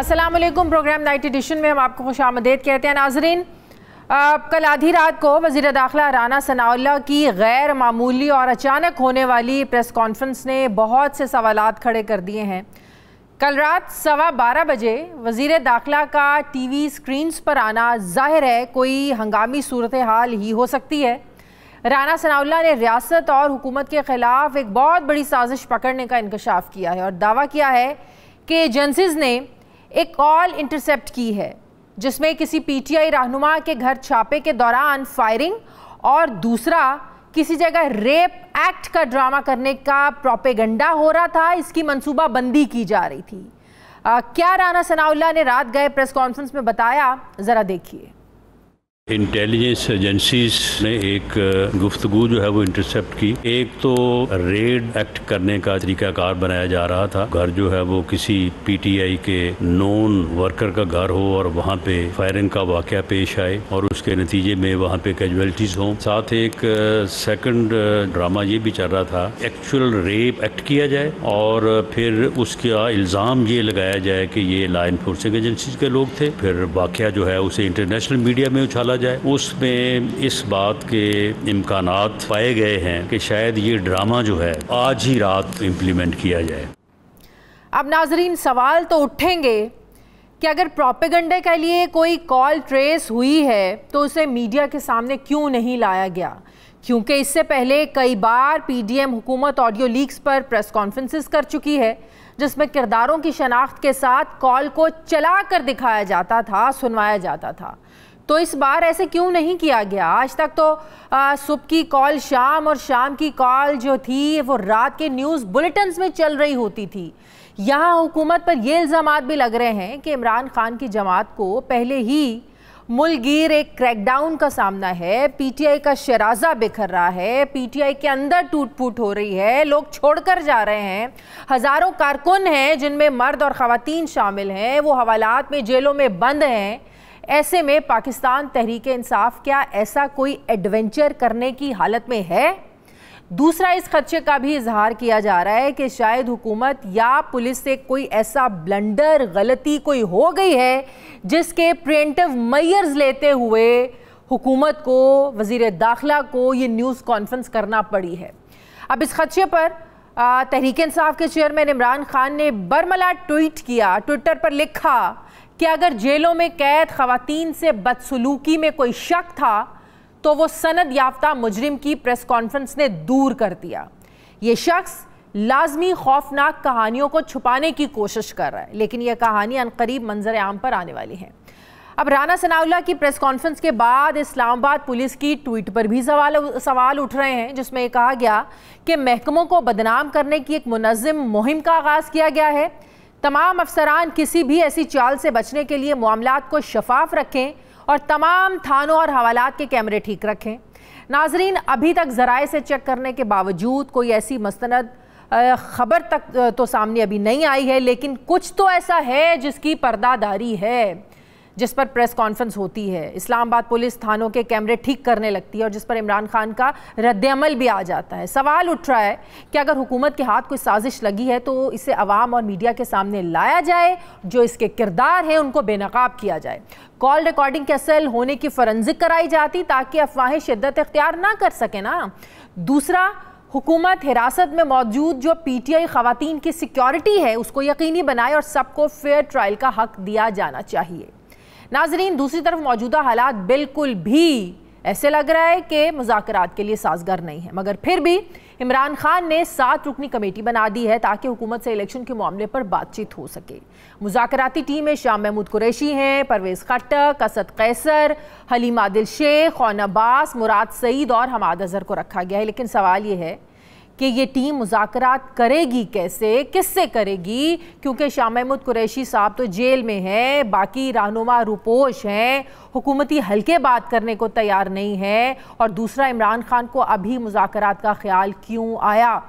अस्सलाम वालेकुम। Programme night addition में हम आपको खुशामदीद कहते हैं। नाजरीन, कल आधी रात को वज़ीर दाखिला राना सनाउल्लाह की गैर मामूली और अचानक होने वाली प्रेस कॉन्फ्रेंस ने बहुत से सवालात खड़े कर दिए हैं। कल रात 12:15 बजे वज़ीर दाखिला का टीवी स्क्रीन्स पर आना जाहिर है कोई हंगामी सूरत हाल ही हो सकती है। राना सनाउल्लाह ने रियासत और हुकूमत के ख़िलाफ़ एक बहुत बड़ी साजिश पकड़ने का इंकशाफ किया है और दावा किया है कि एजेंसीज़ ने एक कॉल इंटरसेप्ट की है जिसमें किसी पीटीआई रहनुमा के घर छापे के दौरान फायरिंग और दूसरा किसी जगह रेप एक्ट का ड्रामा करने का प्रोपेगेंडा हो रहा था। इसकी मंसूबाबंदी की जा रही थी। क्या राना सनाउल्लाह ने रात गए प्रेस कॉन्फ्रेंस में बताया, ज़रा देखिए। इंटेलिजेंस एजेंसीज ने एक गुफ्तगू जो है वो इंटरसेप्ट की। एक तो रेड एक्ट करने का तरीकाकार बनाया जा रहा था। घर जो है वो किसी पीटीआई के नॉन वर्कर का घर हो और वहाँ पे फायरिंग का वाकया पेश आए और उसके नतीजे में वहाँ पे कैजुअलिटीज हों। साथ एक सेकंड ड्रामा ये भी चल रहा था, एक्चुअल रेप एक्ट किया जाए और फिर उसका इल्ज़ाम ये लगाया जाए कि ये लॉ इन्फोर्सिंग एजेंसीज के लोग थे। फिर वाकया जो है उसे इंटरनेशनल मीडिया में उछाला जाए। उसमें इस बात के इम्कानात पाए गए हैं कि शायद ये ड्रामा जो है आज ही रात इम्प्लीमेंट किया जाए। अब नाजरीन, सवाल तो उठेंगे कि अगर प्रोपेगेंडा के लिए कोई कॉल ट्रेस हुई है तो उसे मीडिया के सामने क्यों नहीं लाया गया, क्योंकि इससे पहले कई बार पीडीएम हुकूमत ऑडियो लीक्स पर प्रेस कॉन्फ्रेंसेस कर चुकी है जिसमें किरदारों की शनाख्त के साथ कॉल को चला कर दिखाया जाता था, सुनवाया जाता था। तो इस बार ऐसे क्यों नहीं किया गया? आज तक तो सुबह की कॉल शाम और शाम की कॉल जो थी वो रात के न्यूज़ बुलेटिन्स में चल रही होती थी। यहाँ हुकूमत पर ये इल्ज़ामात भी लग रहे हैं कि इमरान खान की जमात को पहले ही मुल्कगीर एक क्रैकडाउन का सामना है, पीटीआई का शराजा बिखर रहा है, पीटीआई के अंदर टूट फूट हो रही है, लोग छोड़कर जा रहे हैं, हज़ारों कारकुन हैं जिनमें मर्द और ख़वातीन शामिल हैं, वो हवालात में जेलों में बंद हैं। ऐसे में पाकिस्तान तहरीक-ए-इंसाफ क्या ऐसा कोई एडवेंचर करने की हालत में है? दूसरा, इस खदशे का भी इजहार किया जा रहा है कि शायद हुकूमत या पुलिस से कोई ऐसा ब्लंडर, गलती कोई हो गई है जिसके प्रिवेंटिव मेजर्स लेते हुए हुकूमत को, वज़ीर दाखिला को ये न्यूज़ कॉन्फ्रेंस करना पड़ी है। अब इस खदशे पर तहरीक-ए-इंसाफ के चेयरमैन इमरान खान ने बरमला ट्वीट किया, ट्विटर पर लिखा कि अगर जेलों में कैद ख़वातीन से बदसलूकी में कोई शक था तो वो सनद याफ्ता मुजरिम की प्रेस कॉन्फ्रेंस ने दूर कर दिया। ये शख्स लाजमी खौफनाक कहानियों को छुपाने की कोशिश कर रहा है, लेकिन यह कहानी अनकरीब मंजर आम पर आने वाली है। अब राना सनाउल्लाह की प्रेस कॉन्फ्रेंस के बाद इस्लामाबाद पुलिस की ट्वीट पर भी सवाल उठ रहे हैं जिसमें कहा गया कि महकमों को बदनाम करने की एक मुनज़्ज़म मुहिम का आगाज़ किया गया है। तमाम अफसरान किसी भी ऐसी चाल से बचने के लिए मामलात को शफाफ रखें और तमाम थानों और हवालात के कैमरे ठीक रखें। नाजरीन, अभी तक ज़राए से चेक करने के बावजूद कोई ऐसी मस्तनद खबर तक तो सामने अभी नहीं आई है, लेकिन कुछ तो ऐसा है जिसकी पर्दादारी है, जिस पर प्रेस कॉन्फ्रेंस होती है, इस्लामाबाद पुलिस थानों के कैमरे ठीक करने लगती है और जिस पर इमरान खान का रद्द-ए-अमल भी आ जाता है। सवाल उठ रहा है कि अगर हुकूमत के हाथ कोई साजिश लगी है तो इसे अवाम और मीडिया के सामने लाया जाए, जो इसके किरदार हैं उनको बेनकाब किया जाए, कॉल रिकॉर्डिंग के असल होने की फॉरेंसिक कराई जाती ताकि अफवाहें शिद्दत इख्तियार ना कर सके ना। दूसरा, हुकूमत हिरासत में मौजूद जो पीटीआई ख़वातीन की सिक्योरिटी है उसको यकीनी बनाए और सबको फेयर ट्रायल का हक दिया जाना चाहिए। नाजरीन, दूसरी तरफ मौजूदा हालात बिल्कुल भी ऐसे लग रहा है कि मुज़ाकरात के लिए साजगार नहीं है, मगर फिर भी इमरान खान ने 7 रुकनी कमेटी बना दी है ताकि हुकूमत से इलेक्शन के मामले पर बातचीत हो सके। मुज़ाकराती टीम में शाह महमूद कुरैशी हैं, परवेज़ खट्टक, असद कैसर, हलीम आदिल शेख, खौन अब्बास, मुराद सईद और हमाद अजहर को रखा गया है। लेकिन सवाल ये है कि ये टीम मुज़ाकरात करेगी कैसे, किससे करेगी, क्योंकि शाह महमूद कुरैशी साहब तो जेल में हैं, बाकी रहनुमा रुपोश हैं, हुकूमती हल्के बात करने को तैयार नहीं है। और दूसरा, इमरान खान को अभी मुज़ाकरात का ख्याल क्यों आया?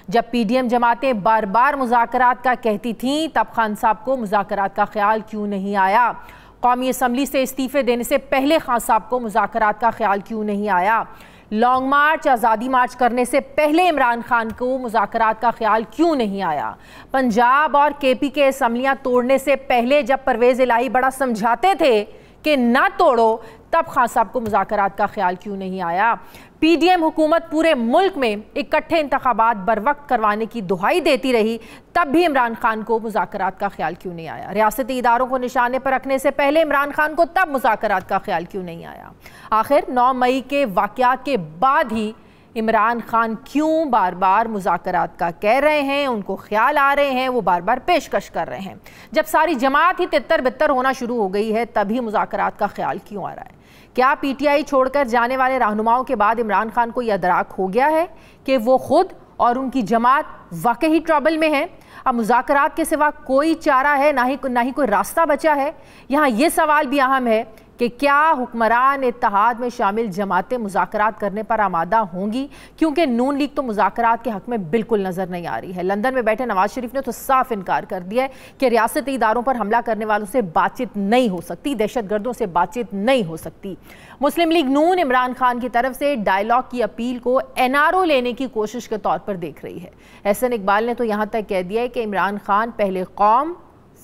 जब पीडीएम जमातें बार बार मुज़ाकरात का कहती थीं तब खान साहब को मुज़ाकरात का ख्याल क्यों नहीं आया? कौमी असम्बली से इस्तीफ़े देने से पहले खान साहब को मुज़ाकरात का ख्याल क्यों नहीं आया? लॉन्ग मार्च, आज़ादी मार्च करने से पहले इमरान खान को मुज़ाकरात का ख्याल क्यों नहीं आया? पंजाब और केपी के असम्बलियाँ तोड़ने से पहले जब परवेज़ इलाही बड़ा समझाते थे कि ना तोड़ो, तब खान साहब को मुज़ाकरात का ख्याल क्यों नहीं आया? पीडीएम हुकूमत पूरे मुल्क में इकट्ठे इंतखाबात बर वक्त करवाने की दुहाई देती रही, तब भी इमरान खान को मुज़ाकरात का ख्याल क्यों नहीं आया? रियासती इदारों को निशाने पर रखने से पहले इमरान खान को तब मुज़ाकरात का ख्याल क्यों नहीं आया? आखिर 9 मई के वाक़यात के बाद ही इमरान खान क्यों बार बार मुज़ाकरात का कह रहे हैं, उनको ख्याल आ रहे हैं, वो बार बार पेशकश कर रहे हैं? जब सारी जमात ही तितर बितर होना शुरू हो गई है, तभी मुज़ाकरात का ख्याल क्यों आ रहा है? क्या पीटीआई छोड़कर जाने वाले रहनुमाओं के बाद इमरान खान को यह अदराक हो गया है कि वो खुद और उनकी जमात वाकई ट्रबल में है? अब मुज़ाकरात के सिवा कोई चारा है, ना ही कोई रास्ता बचा है? यहाँ ये सवाल भी अहम है कि क्या हुक्मरान इत्तेहाद में शामिल जमातें मुज़ाकरात करने पर आमादा होंगी? क्योंकि नून लीग तो मुज़ाकरात के हक़ में बिल्कुल नज़र नहीं आ रही है। लंदन में बैठे नवाज शरीफ ने तो साफ इनकार कर दिया है कि रियासती इदारों पर हमला करने वालों से बातचीत नहीं हो सकती, दहशतगर्दों से बातचीत नहीं हो सकती। मुस्लिम लीग नून इमरान खान की तरफ से डायलॉग की अपील को एनआरओ लेने की कोशिश के तौर पर देख रही है। एहसन इकबाल ने तो यहाँ तक कह दिया है कि इमरान खान पहले कौम,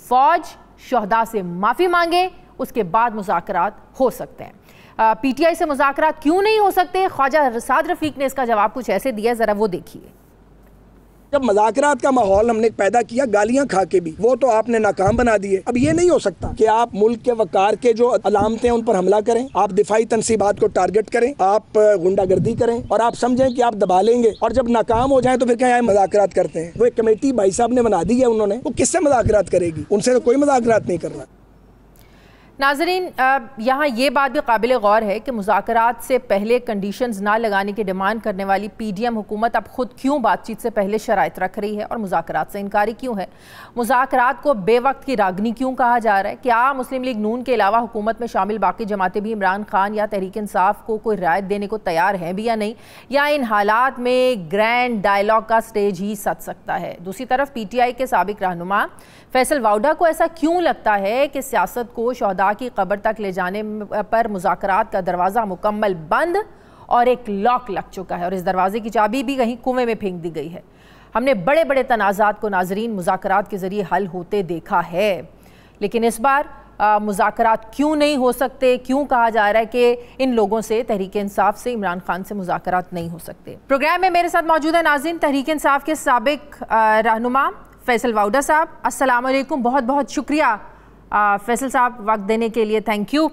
फौज, शहदा से माफ़ी मांगे, उसके बाद मुज़ाकरात हो सकते हैं। पीटीआई से मुज़ाकरात क्यों नहीं हो सकते? ख्वाजा साद रफीक ने इसका जवाब कुछ ऐसे दिया, ज़रा वो देखिए। जब मुज़ाकरात का माहौल हमने पैदा किया गालियां खा के भी, वो तो आपने नाकाम बना दिए। अब ये नहीं हो सकता कि आप मुल्क के वकार के जो अलामतें उन पर हमला करें, आप दिफाई तनसीबात को टारगेट करें, आप गुंडागर्दी करें और आप समझें कि आप दबा लेंगे, और जब नाकाम हो जाए तो फिर क्या मुज़ाकरात करते हैं? वो एक कमेटी भाई साहब ने बना दी है उन्होंने, वो किससे मुज़ाकरात करेगी? उनसे तो कोई मुज़ाकरात नहीं करना। नाज़रीन, यहाँ ये बात भी काबिल गौर है कि मुज़ाकरात से पहले कंडीशंस ना लगाने की डिमांड करने वाली पीडीएम हुकूमत अब खुद क्यों बातचीत से पहले शराइत रख रही है और मुज़ाकरात से इनकारी क्यों है? मुज़ाकरात को बेवक्त की रागनी क्यों कहा जा रहा है? क्या मुस्लिम लीग नून के अलावा हुकूमत में शामिल बाकी जमातें भी इमरान खान या तहरीक इंसाफ को कोई रायत देने को तैयार हैं भी या नहीं? या इन हालात में ग्रैंड डायलॉग का स्टेज ही सज सकता है? दूसरी तरफ पीटीआई के साबिक रहनुमा फैसल वाउडा को ऐसा क्यों लगता है कि सियासत को शहदा की कब्र तक ले जाने पर मुज़ाकरात का दरवाज़ा मुकम्मल बंद और एक लॉक लग चुका है और इस दरवाजे की चाबी भी कहीं कुएं में फेंक दी गई है? हमने बड़े बड़े तनाज़ात को नाजरीन मुज़ाकरात के ज़रिए हल होते देखा है, लेकिन इस बार मुज़ाकरात क्यों नहीं हो सकते? क्यों कहा जा रहा है कि इन लोगों से, तहरीक इंसाफ से, इमरान खान से मुज़ाकरात नहीं हो सकते? प्रोग्राम में मेरे साथ मौजूद है नाज़रीन तहरीक इंसाफ के साबिक रहनुमा फैसल वाउडा साहब। अस्सलाम वालेकुम, बहुत बहुत शुक्रिया फैसल साहब वक्त देने के लिए, थैंक यू।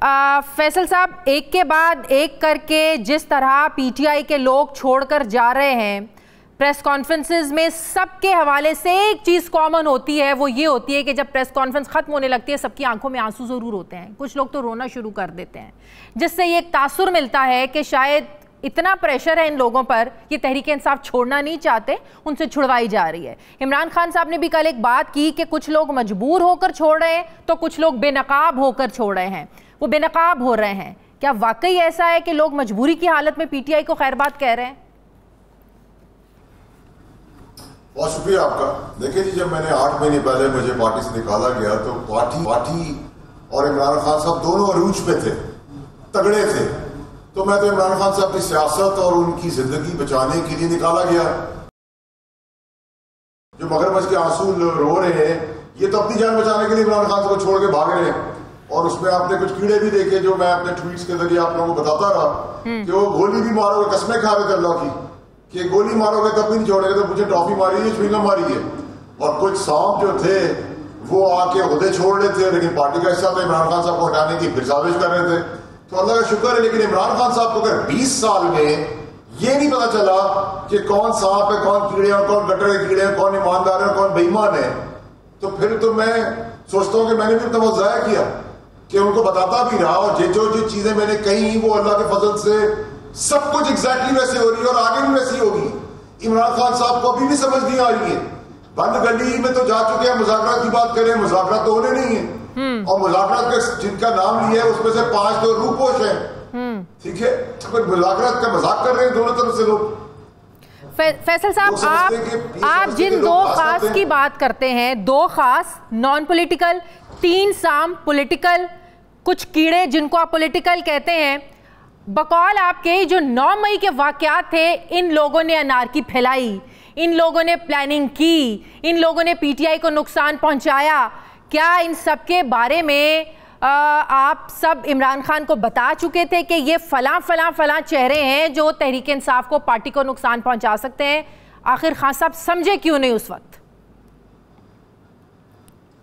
फैसल साहब, एक के बाद एक करके जिस तरह पीटीआई के लोग छोड़कर जा रहे हैं, प्रेस कॉन्फ्रेंसेस में सबके हवाले से एक चीज़ कॉमन होती है, वो ये होती है कि जब प्रेस कॉन्फ्रेंस ख़त्म होने लगती है सबकी आंखों में आंसू ज़रूर होते हैं, कुछ लोग तो रोना शुरू कर देते हैं, जिससे ये एक तासुर मिलता है कि शायद इतना प्रेशर है इन लोगों पर, ये तहरीक इंसाफ छोड़ना नहीं चाहते, उनसे छुड़वाई जा रही है। इमरान खान साहब ने भी कल एक बात की कि कुछ लोग मजबूर होकर छोड़ रहे हैं तो कुछ लोग बेनकाब होकर छोड़ रहे हैं, वो बेनकाब हो रहे हैं। क्या वाकई ऐसा है कि लोग मजबूरी की हालत में पीटीआई को खैर बात कह रहे हैं? बहुत शुक्रिया आपका। देखिए जी, जब मैंने 8 महीने पहले मुझे पार्टी से निकाला गया तो पार्टी और इमरान खान साहब दोनों अरूज पे थे, तगड़े थे, तो मैं तो इमरान खान साहब की सियासत और उनकी जिंदगी बचाने के लिए निकाला गया। जो मगरमच्छ के आंसू रो रहे हैं, ये तो अपनी जान बचाने के लिए इमरान खान को छोड़ के भाग रहे हैं। और उसमें आपने कुछ कीड़े भी देखे जो मैं अपने ट्वीट्स के जरिए आप लोगों को बताता रहा कि वो गोली भी मारोगे, कसमें खा रहे थे अल्लाह की कि गोली मारोगे तब भी नहीं छोड़ेंगे, तो मुझे टॉफी मारी है, च्युइंगम मारी है। और कुछ सांप जो थे वो आके ओहदे छोड़ रहे थे, लेकिन पार्टी का हिस्सा था, इमरान खान साहब को हटाने की फिर साजिश कर रहे थे। तो अल्लाह का शुक्र है, लेकिन इमरान खान साहब को अगर 20 साल में ये नहीं पता चला कि कौन सांप है, कौन कीड़े हैं, कौन गटर के कीड़े हैं, कौन ईमानदार है, कौन बेईमान है, तो फिर तो मैं सोचता हूं कि मैंने भी अपना वक्त जाया किया कि उनको बताता भी रहा। और जो चीजें मैंने कही वो अल्लाह के फजल से सब कुछ एग्जैक्टली वैसे हो रही है और आगे भी वैसी होगी। इमरान खान साहब को अभी भी समझ नहीं आ रही है। बंद गली में तो जा चुके हैं, मुज़ाकरात की बात करें, मुज़ाकरात तो होने नहीं है। और मुज़ाकरात का जिनका नाम लिया है उसमें से 5 तो रूपोश हैं, ठीक है, तो फिर मुज़ाकरात का मजाक कर रहे हैं दोनों तरफ से लोग। फैसल साहब, आप जिन 2 खास की बात करते हैं, 2 खास नॉन पॉलिटिकल, 3 साम पॉलिटिकल, कुछ कीड़े जिनको आप पॉलिटिकल कहते हैं, बकौल आपके जो 9 मई के वाकयात थे, इन लोगों ने अनारकी फैलाई, इन लोगों ने प्लानिंग की, इन लोगों ने पीटीआई को नुकसान पहुंचाया। क्या इन सब के बारे में आप सब इमरान खान को बता चुके थे कि ये फलां चेहरे हैं जो तहरीक इंसाफ को, पार्टी को नुकसान पहुंचा सकते हैं? आखिर खान साहब समझे क्यों नहीं उस वक्त?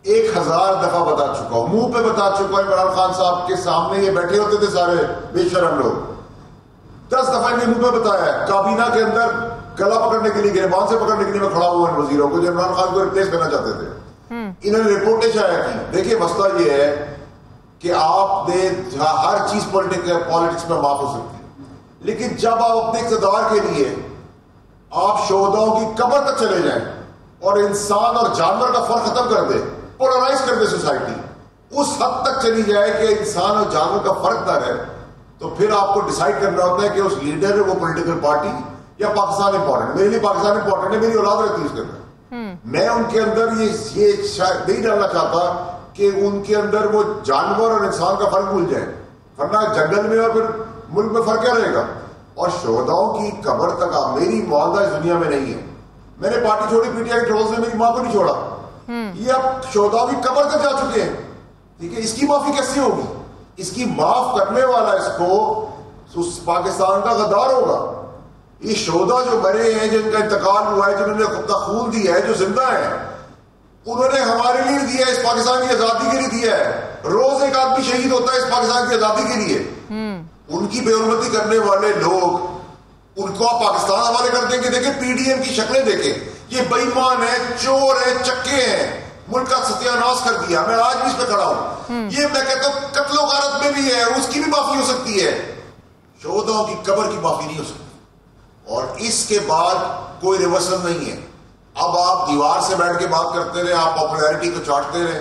1000 दफा बता चुका हूं, मुंह पे बता चुका हूं। इमरान खान साहब के सामने ये बैठे होते थे सारे बेशरम लोग, 10 दफा इन्हें मुंह पे बताया है। काबीना के अंदर गला पकड़ने के लिए, गिरबान से पकड़ने के लिए मैं खड़ा हुआ इन वजीरों को जो इमरान खान को रिप्लेस करना चाहते थे। इन्होंने रिपोर्टें शाया की। देखिए मसला ये है कि आपने हर चीज पॉलिटिक्स में माफ हो सकती है, लेकिन जब आप अपने इक़्तिदार के लिए आप शोहदाओं की कब्र तक चले जाएं और इंसान और जानवर का फर्क खत्म कर दे, पोलराइज कर दे सोसाइटी, उस हद तक चली जाए कि इंसान और जानवर का फर्क ना रहे, तो फिर आपको डिसाइड करना होता है कि उस लीडर है वो पॉलिटिकल पार्टी या पाकिस्तान इंपॉर्टेंट। मेरे लिए पाकिस्तान इंपॉर्टेंट है, मेरी औलाद रहती है उसके अंदर। मैं उनके अंदर ये शायद नहीं डालना चाहता कि उनके अंदर वो जानवर और इंसान का फर्क भूल जाए, वरना जंगल में और फिर मुल्क में फर्क क्या रहेगा। और शोहदाओं की कब्र तक आप, मेरी मौदा इस दुनिया में नहीं है। मैंने पार्टी छोड़ी पीटीआई के ट्रोल से, मेरी मां को नहीं छोड़ा। ये अब शोहदाओं की कब्र तक जा चुके हैं, ठीक है। इसकी माफी कैसे होगी? इसकी माफ करने वाला इसको उस पाकिस्तान का गद्दार होगा। ये शोहदा जो मरे हैं, जिनका इंतकाल हुआ है, जिन्होंने अपना खून दिया है, जो जिंदा है, उन्होंने हमारे लिए दिया है, इस पाकिस्तान की आजादी के लिए दिया है। रोज एक आदमी शहीद होता है इस पाकिस्तान की आजादी के लिए। उनकी बेहुरमती करने वाले लोग उनको आप पाकिस्तान हवाले कर देंगे। देखें पीडीएम की शक्लें देखें, ये बेईमान है, चोर है, चक्के हैं, मुल्क का सत्यानाश कर दिया। मैं आज भी इस पे खड़ा हूं। ये मैं कहता हूं कत्लो गारत में भी है, उसकी भी माफी हो सकती है, शोहदाओं की कब्र की माफी नहीं हो सकती। और इसके बाद कोई रिवर्सल नहीं है। अब आप दीवार से बैठ के बात करते रहे, आप पॉपुलैरिटी को चाटते रहे,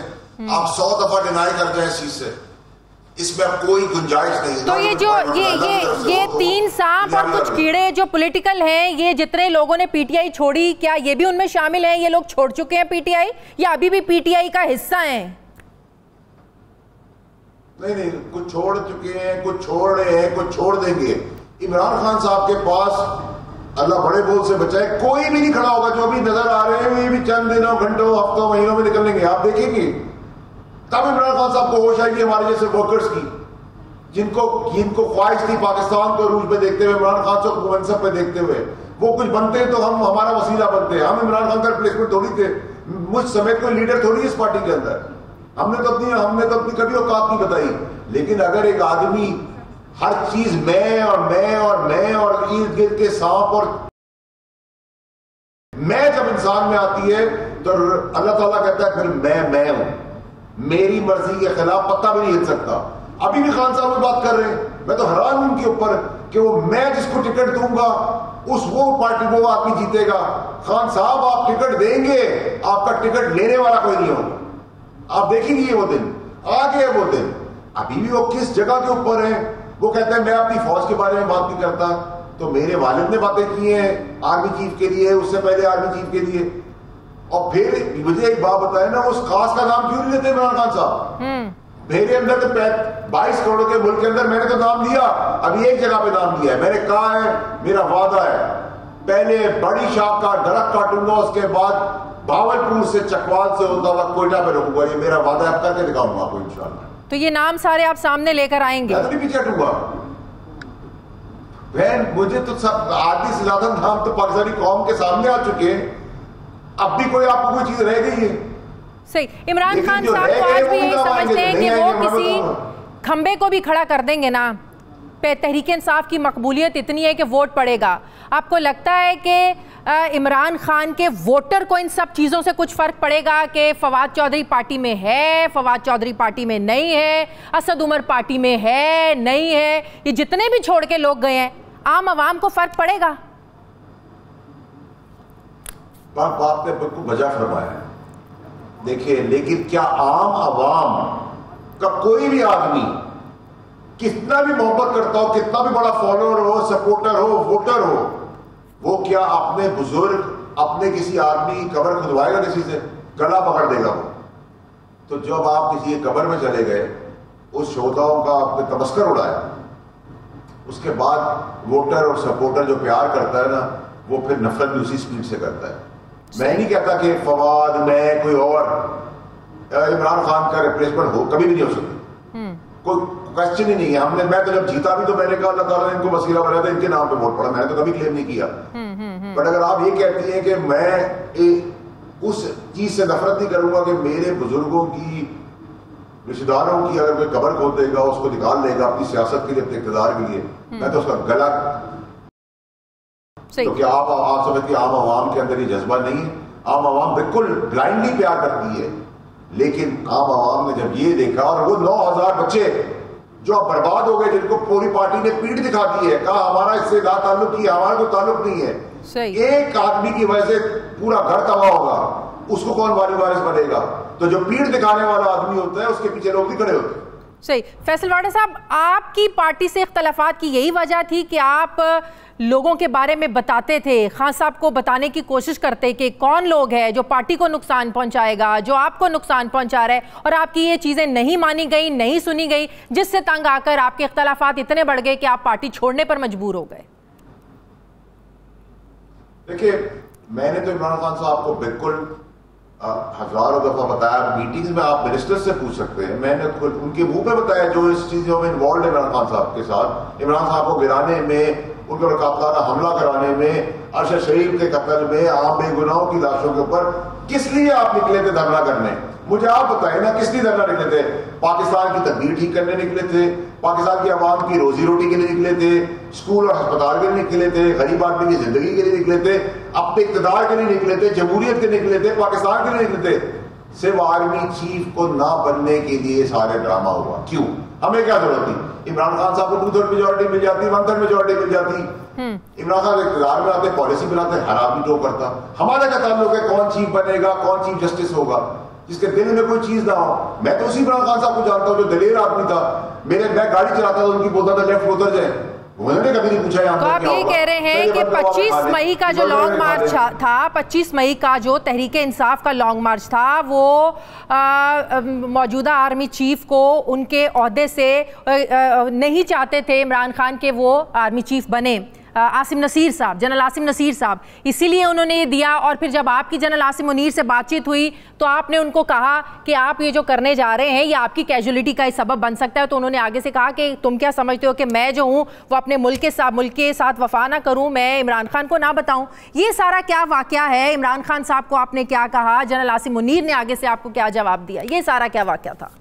आप 100 दफा डिनाई कर जाए इस चीज से, इसमें अब कोई गुंजाइश नहीं। तो ये 3 सांप और कुछ कीड़े जो पॉलिटिकल हैं, ये जितने लोगों ने पीटीआई छोड़ी, क्या ये भी उनमें शामिल हैं? ये लोग छोड़ चुके हैं पीटीआई या अभी भी पीटीआई का हिस्सा हैं? नहीं, कुछ छोड़ चुके हैं, कुछ छोड़ रहे हैं, कुछ छोड़ देंगे। इमरान खान साहब के पास अल्लाह बड़े बोल से बचाए, कोई भी नहीं खड़ा होगा। जो भी नजर आ रहे हैं ये भी चंद दिनों, घंटों, हफ्तों, महीनों में निकलेंगे, आप देखेंगे। तब इमरान खान साहब को होश आएगी हमारे जैसे वर्कर्स की, जिनको ख्वाहिश थी पाकिस्तान को रूज में देखते हुए, इमरान खान को मनसब पे देखते हुए, वो कुछ बनते हैं तो हम हमारा वसीला बनते हैं। हम इमरान खान का रिप्लेसमेंट थोड़ी थे, मुझ समेत कोई लीडर थोड़ी इस पार्टी के अंदर। हमने तो अपनी कभी औकात नहीं बताई। लेकिन अगर एक आदमी हर चीज मैं और इर्द गिर्द के सांप, और मैं जब इंसान में आती है तो अल्लाह ताला कहता है फिर मैं हूं, मेरी मर्जी के खिलाफ पत्ता भी नहीं हिल सकता। अभी भी खान साहब की बात कर रहे हैं, मैं तो हैरान हूं उनके ऊपर कि वो, मैं जिसको टिकट दूंगा वो पार्टी वो आदमी जीतेगा। खान साहब आप टिकट देंगे, आपका टिकट लेने वाला कोई नहीं होगा। आप देखेंगे वो दिन आ गए, वो दिन। अभी भी वो किस जगह के ऊपर है। वो कहते हैं मैं अपनी फौज के बारे में बात नहीं करता, तो मेरे वालिद ने बातें की हैं आर्मी चीफ के लिए, उससे पहले आर्मी चीफ के लिए। और फिर मुझे एक बात बताए ना, उस खास का नाम क्यों नहीं लेते इमरान खान साहब? मेरे अंदर तो 22 करोड़ के मुल्क के अंदर मैंने तो नाम लिया, अभी एक जगह पे नाम लिया है। मैंने कहा है, मेरा वादा है, पहले बड़ी शाख का दरख्त काटूंगा, उसके बाद भावलपुर से, चकवाल से होता हुआ कोयटा पे रुकूंगा। ये मेरा वादा है, अब करके दिखाऊंगा आपको इंशाल्लाह। तो ये नाम सारे आप सामने लेकर आएंगे? मैं तो पीछे हटूंगा बहन। मुझे तो सब आदि से ज्यादा नाम तो पाकिस्तानी कौम के सामने आ चुके हैं, अब भी कोई आपको कोई चीज रह गई है? सही। इमरान खान साहब तो आज भी यही समझते हैं कि वो किसी खंबे को भी खड़ा कर देंगे ना, पे तहरीक इंसाफ की मकबूलियत इतनी है कि वोट पड़ेगा। आपको लगता है कि इमरान खान के वोटर को इन सब चीज़ों से कुछ फ़र्क पड़ेगा कि फवाद चौधरी पार्टी में है, फवाद चौधरी पार्टी में नहीं है, असद उमर पार्टी में है, नहीं है, ये जितने भी छोड़ के लोग गए हैं, आम आवाम को फ़र्क पड़ेगा? बात ने बिल्कुल वजह फरमाया। देखिए, लेकिन क्या आम आवाम का कोई भी आदमी कितना भी मोहब्बत करता हो, कितना भी बड़ा फॉलोअर हो, सपोर्टर हो, वोटर हो, वो क्या अपने बुजुर्ग, अपने किसी आदमी की कब्र खुदवाएगा? किसी से गला पकड़ देगा वो? तो जब आप किसी कब्र में चले गए, उस शोहदाओं का आपने तमस्कर उड़ाया, उसके बाद वोटर और सपोर्टर जो प्यार करता है ना, वो फिर नफरत भी उसी स्पीड से करता है। मैं नहीं कहता कि फवाद, मैं, कोई और इमरान खान का रिप्लेसमेंट हो, कभी भी नहीं हो सकती, कोई क्वेश्चन ही नहीं है। मैं तो जब जीता भी तो मैंने कहा अल्लाह ताला ने इनको वसीला बनाया था, इनके नाम पे वोट पड़ा, मैंने तो कभी क्लेम नहीं किया। बट अगर आप ये कहती हैं कि मैं उस चीज से नफरत नहीं करूंगा कि मेरे बुजुर्गों की, रिश्तेदारों की अगर कोई कब्र खोद देगा, उसको निकाल देगा अपनी सियासत के लिए, अपने इक़्तिदार के लिए, मैं तो उसका गला, तो क्या आप समझती आम आवाम के अंदर ये जज्बा नहीं है? आम आवाम बिल्कुल ब्लाइंडली प्यार करती है, लेकिन आम आवाम ने जब ये देखा, और वो 9000 बच्चे जो अब बर्बाद हो गए, जिनको पूरी पार्टी ने पीठ दिखा दी है, कहा हमारा इससे ला ताल्लुक की, हमारा कोई ताल्लुक नहीं है, एक आदमी की वजह से पूरा घर तबाह होगा, उसको कौन वारिस बनेगा? तो जो पीठ दिखाने वाला आदमी होता है, उसके पीछे लोग नहीं खड़े होते। सही। फैसल वाडा साहब, आपकी पार्टी से इख्तलाफात की यही वजह थी कि आप लोगों के बारे में बताते थे, खान साहब को बताने की कोशिश करते कि कौन लोग है जो पार्टी को नुकसान पहुंचाएगा, जो आपको नुकसान पहुंचा रहा है, और आपकी ये चीजें नहीं मानी गई, नहीं सुनी गई, जिससे तंग आकर आपके इख्तलाफात इतने बढ़ गए कि आप पार्टी छोड़ने पर मजबूर हो गए। देखिए, मैंने तो इमरान खान साहब को बिल्कुल हजारों दफा बताया, मीटिंग्स में आप मिनिस्टर से पूछ सकते हैं, मैंने उनके मुंह पे बताया जो इस चीजों में इन्वॉल्व है इमरान खान साहब के साथ, इमरान साहब को गिराने में, उनके ऊपर कातलाना हमला कराने में, अरशद शरीफ के कत्ल में, आम बेगुनाहों की लाशों के ऊपर किस लिए आप निकले थे धरना करने? मुझे आप बताएं ना, किस लिए धरना निकले थे? पाकिस्तान की तकदीर ठीक करने निकले थे, पाकिस्तान की आवाम की रोजी रोटी के लिए निकले थे, स्कूल और अस्पताल के लिए निकले थे, गरीब आदमी की जिंदगी के लिए निकले थे, अपने इक़्तिदार के लिए निकले थे, जमहूरियत के निकले थे, पाकिस्तान के लिए निकले थे? सिर्फ आर्मी चीफ को ना बनने के लिए सारे ड्रामा हुआ। क्यों? हमें क्या जरूरत थी? इमरान खान साहब को 2/3 मेजोरिटी मिल जाती, 1/3 मेजोरिटी मिल जाती, इमरान खान इक़्तिदार में आते, पॉलिसी बनाते, हर आदमी टो करता। हमारा क्या ताल्लुक है कौन चीफ बनेगा, कौन चीफ जस्टिस होगा? जिसके दिल में कोई चीज ना हो। मैं तो उसी इमरान खान साहब को जानता हूं जो दलेर आदमी था, मैं गाड़ी चलाता था, उनकी बोलता था लेफ्ट उतर जाए, उन्होंने कभी नहीं पूछा। तो आप ये कह रहे हैं कि 25 मई का जो लॉन्ग मार्च था, 25 मई का जो तहरीक इंसाफ का लॉन्ग मार्च था, वो मौजूदा आर्मी चीफ को उनके ओहदे से नहीं चाहते थे इमरान खान के वो आर्मी चीफ बने, आसिम नसीर साहब, जनरल आसिम नसीर साहब, इसीलिए उन्होंने ये दिया। और फिर जब आपकी जनरल आसिम मुनीर से बातचीत हुई तो आपने उनको कहा कि आप ये जो करने जा रहे हैं ये आपकी कैजुअलिटी का ही सबब बन सकता है। तो उन्होंने आगे से कहा कि तुम क्या समझते हो कि मैं जो हूँ वो अपने मुल्क के साथ वफा ना करूँ, मैं इमरान खान को ना बताऊँ? ये सारा क्या वाक़या है? इमरान खान साहब को आपने क्या कहा, जनरल आसिम मुनीर ने आगे से आपको क्या जवाब दिया? ये सारा क्या वाक़या था?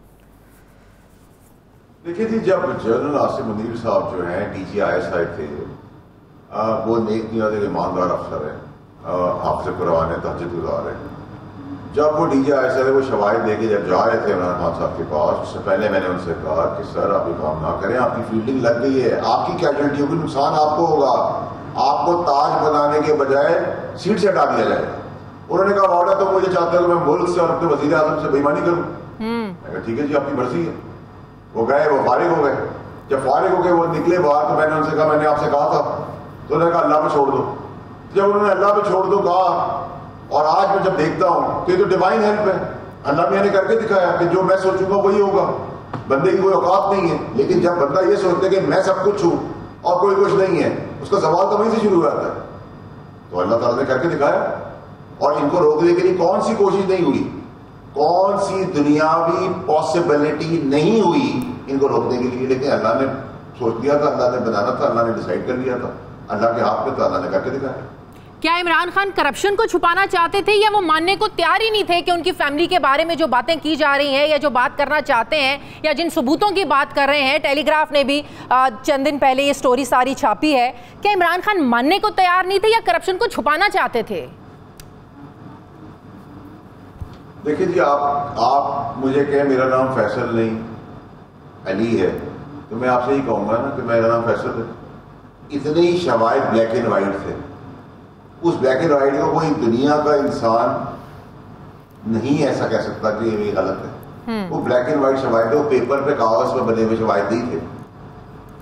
देखिए जी, जब जनरल आसिम मुनीर साहब जो है DGI थे, वो नेक नियत एक ईमानदार अफसर है, हाफ़िज़ कुरान है, तहज्जुद गुज़ार है। जब वो DGI है, वो शवाहिद लेके जब जा रहे थे इमरान खान साहब के पास, उससे पहले मैंने उनसे कहा कि सर आप ये काम ना करें, आपकी फील्डिंग लग गई है, आपकी कैजुअलिटी होगी, नुकसान आपको होगा, आपको ताज बनाने के बजाय सीट से हटा दिया जाए। उन्होंने कहा वाड़ा तो मुझे चाहते हो कि मैं मुल्क से और अपने वज़ीर आज़म से बेईमानी करूँ? मैं कहा ठीक है जी, आपकी मर्जी है। वो गए, वो फारिग हो गए। जब फारिग हो गए वो निकले बाहर, तो मैंने उनसे कहा मैंने आपसे कहा था, तो उन्होंने कहा अल्लाह पे छोड़ दो। जब उन्होंने अल्लाह पे छोड़ दो कहा, और आज मैं जब देखता हूँ कि तो डिवाइन हेल्प है, अल्लाह मियां ने करके दिखाया कि जो मैं सोचूंगा वही होगा। बंदे की कोई औकात नहीं है, लेकिन जब बंदा ये सोचता है कि मैं सब कुछ हूँ और कोई कुछ नहीं है, उसका सवाल तो वहीं से शुरू हो जाता है। तो अल्लाह ताला ने करके दिखाया, और इनको रोकने के लिए कौन सी कोशिश नहीं हुई, कौन सी दुनियावी पॉसिबिलिटी नहीं हुई इनको रोकने के लिए, लेकिन अल्लाह ने सोच लिया था, अल्लाह ने बनाना था, अल्लाह ने डिसाइड कर लिया था, अल्लाह के हाथ में था, अल्लाह ने करके दिखाया। क्या इमरान खान करप्शन को छुपाना चाहते थे, या वो मानने को तैयार ही नहीं थे कि उनकी फैमिली के बारे में जो बातें की जा रही हैं या जो बात करना चाहते हैं या जिन सबूतों की बात कर रहे हैं? टेलीग्राफ ने भी चंद दिन पहले ये स्टोरी सारी छापी है। क्या इमरान खान मानने को तैयार नहीं थे या करप्शन को छुपाना चाहते थे? देखिए जी, आप मुझे कहें मेरा नाम फैसल नहीं अली है, तो मैं आपसे ही कहूंगा ना कि मेरा नाम फैसल है। इतने ही शवाहिद ब्लैक एंड वाइट थे, उस ब्लैक एंड वाइट को कोई दुनिया का इंसान नहीं ऐसा कह सकता कि ये गलत है। वो ब्लैक एंड वाइट शवाहिद, वो पेपर पे कागज पे बने हुए शवाहिद नहीं थे,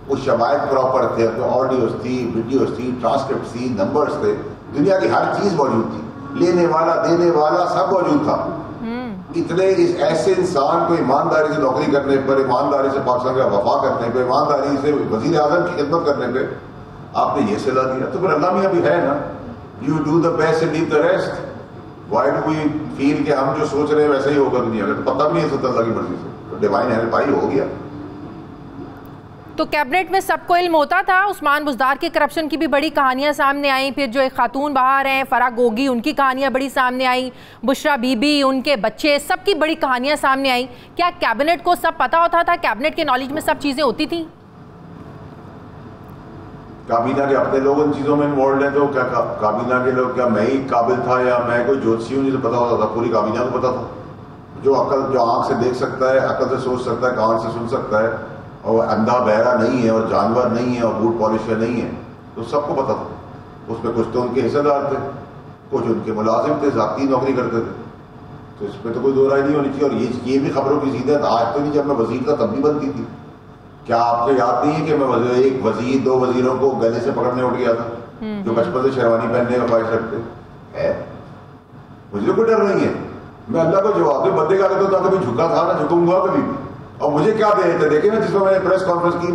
वो शवाहिद प्रॉपर थे, ऑडियोज थी, वीडियोज थी, ट्रांसक्रिप्ट थी, नंबर्स थे, दुनिया की हर चीज मौजूद थी, लेने वाला देने वाला सब मौजूद था। इतने ऐसे इंसान को ईमानदारी से नौकरी करने पर, ईमानदारी से पाकिस्तान का वफा करने पर, ईमानदारी से वजीर आजम की खिदमत करने पर आपने ये सलाह दिया, तो फिर अल्लाह मियां भी है ना, you do the best and leave the rest. Why do we feel कि हम जो सोच रहे हैं वैसे ही होगा दुनिया का, तो पता भी नहीं है अल्लाह की मर्जी से, तो डिवाइन हेल्प आई हो गया। तो कैबिनेट में सबको इल्म होता था। उस्मान बुज़दार के करप्शन की भी बड़ी कहानियां सामने आई, फिर जो एक खातून बाहर हैं फराह गोगी, उनकी कहानियां बड़ी सामने आई, बुशरा बीबी, उनके बच्चे, सबकी बड़ी कहानियां सामने आई। क्या कैबिनेट को सब पता होता था? कैबिनेट के नॉलेज में सब चीज़ें होती थी? काबीना के अपने लोग इन चीज़ों में इन्वॉल्व हैं, तो क्या काबीना के लोग, क्या मैं ही काबिल था या मैं कोई ज्योतिषी हूँ जिसे पता होता था? पूरी काबीना को पता था। जो अकल, जो आँख से देख सकता है, अकल से सोच सकता है, कान से सुन सकता है, और अंधा बहरा नहीं है और जानवर नहीं है और बूट पॉलिशर नहीं है, तो सबको पता था। उसमें कुछ तो उनके हिस्सेदार थे, कुछ उनके मुलाजिम थे, ज़ाती नौकरी करते थे, तो इस पर तो कोई दो राय नहीं होनी चाहिए। और ये भी खबरों की सीधे आज तो नहीं, जब मैं वजीर था तब भी बनती थी। क्या आपको याद नहीं है कि मैं एक वजीर, दो वजीरों को गले से पकड़ने उठ गया था, जो बचपन से शेरवानी पहनने का ख्वाहिश रखते हैं? मुझे कोई डर नहीं है, मैं अल्लाह को जवाब दूं, बंदे का तो ना कभी झुका था ना झुकूंगा कभी भी। और मुझे क्या दे रहे थे, देखिए ना, जिसमें मैंने प्रेस कॉन्फ्रेंस की,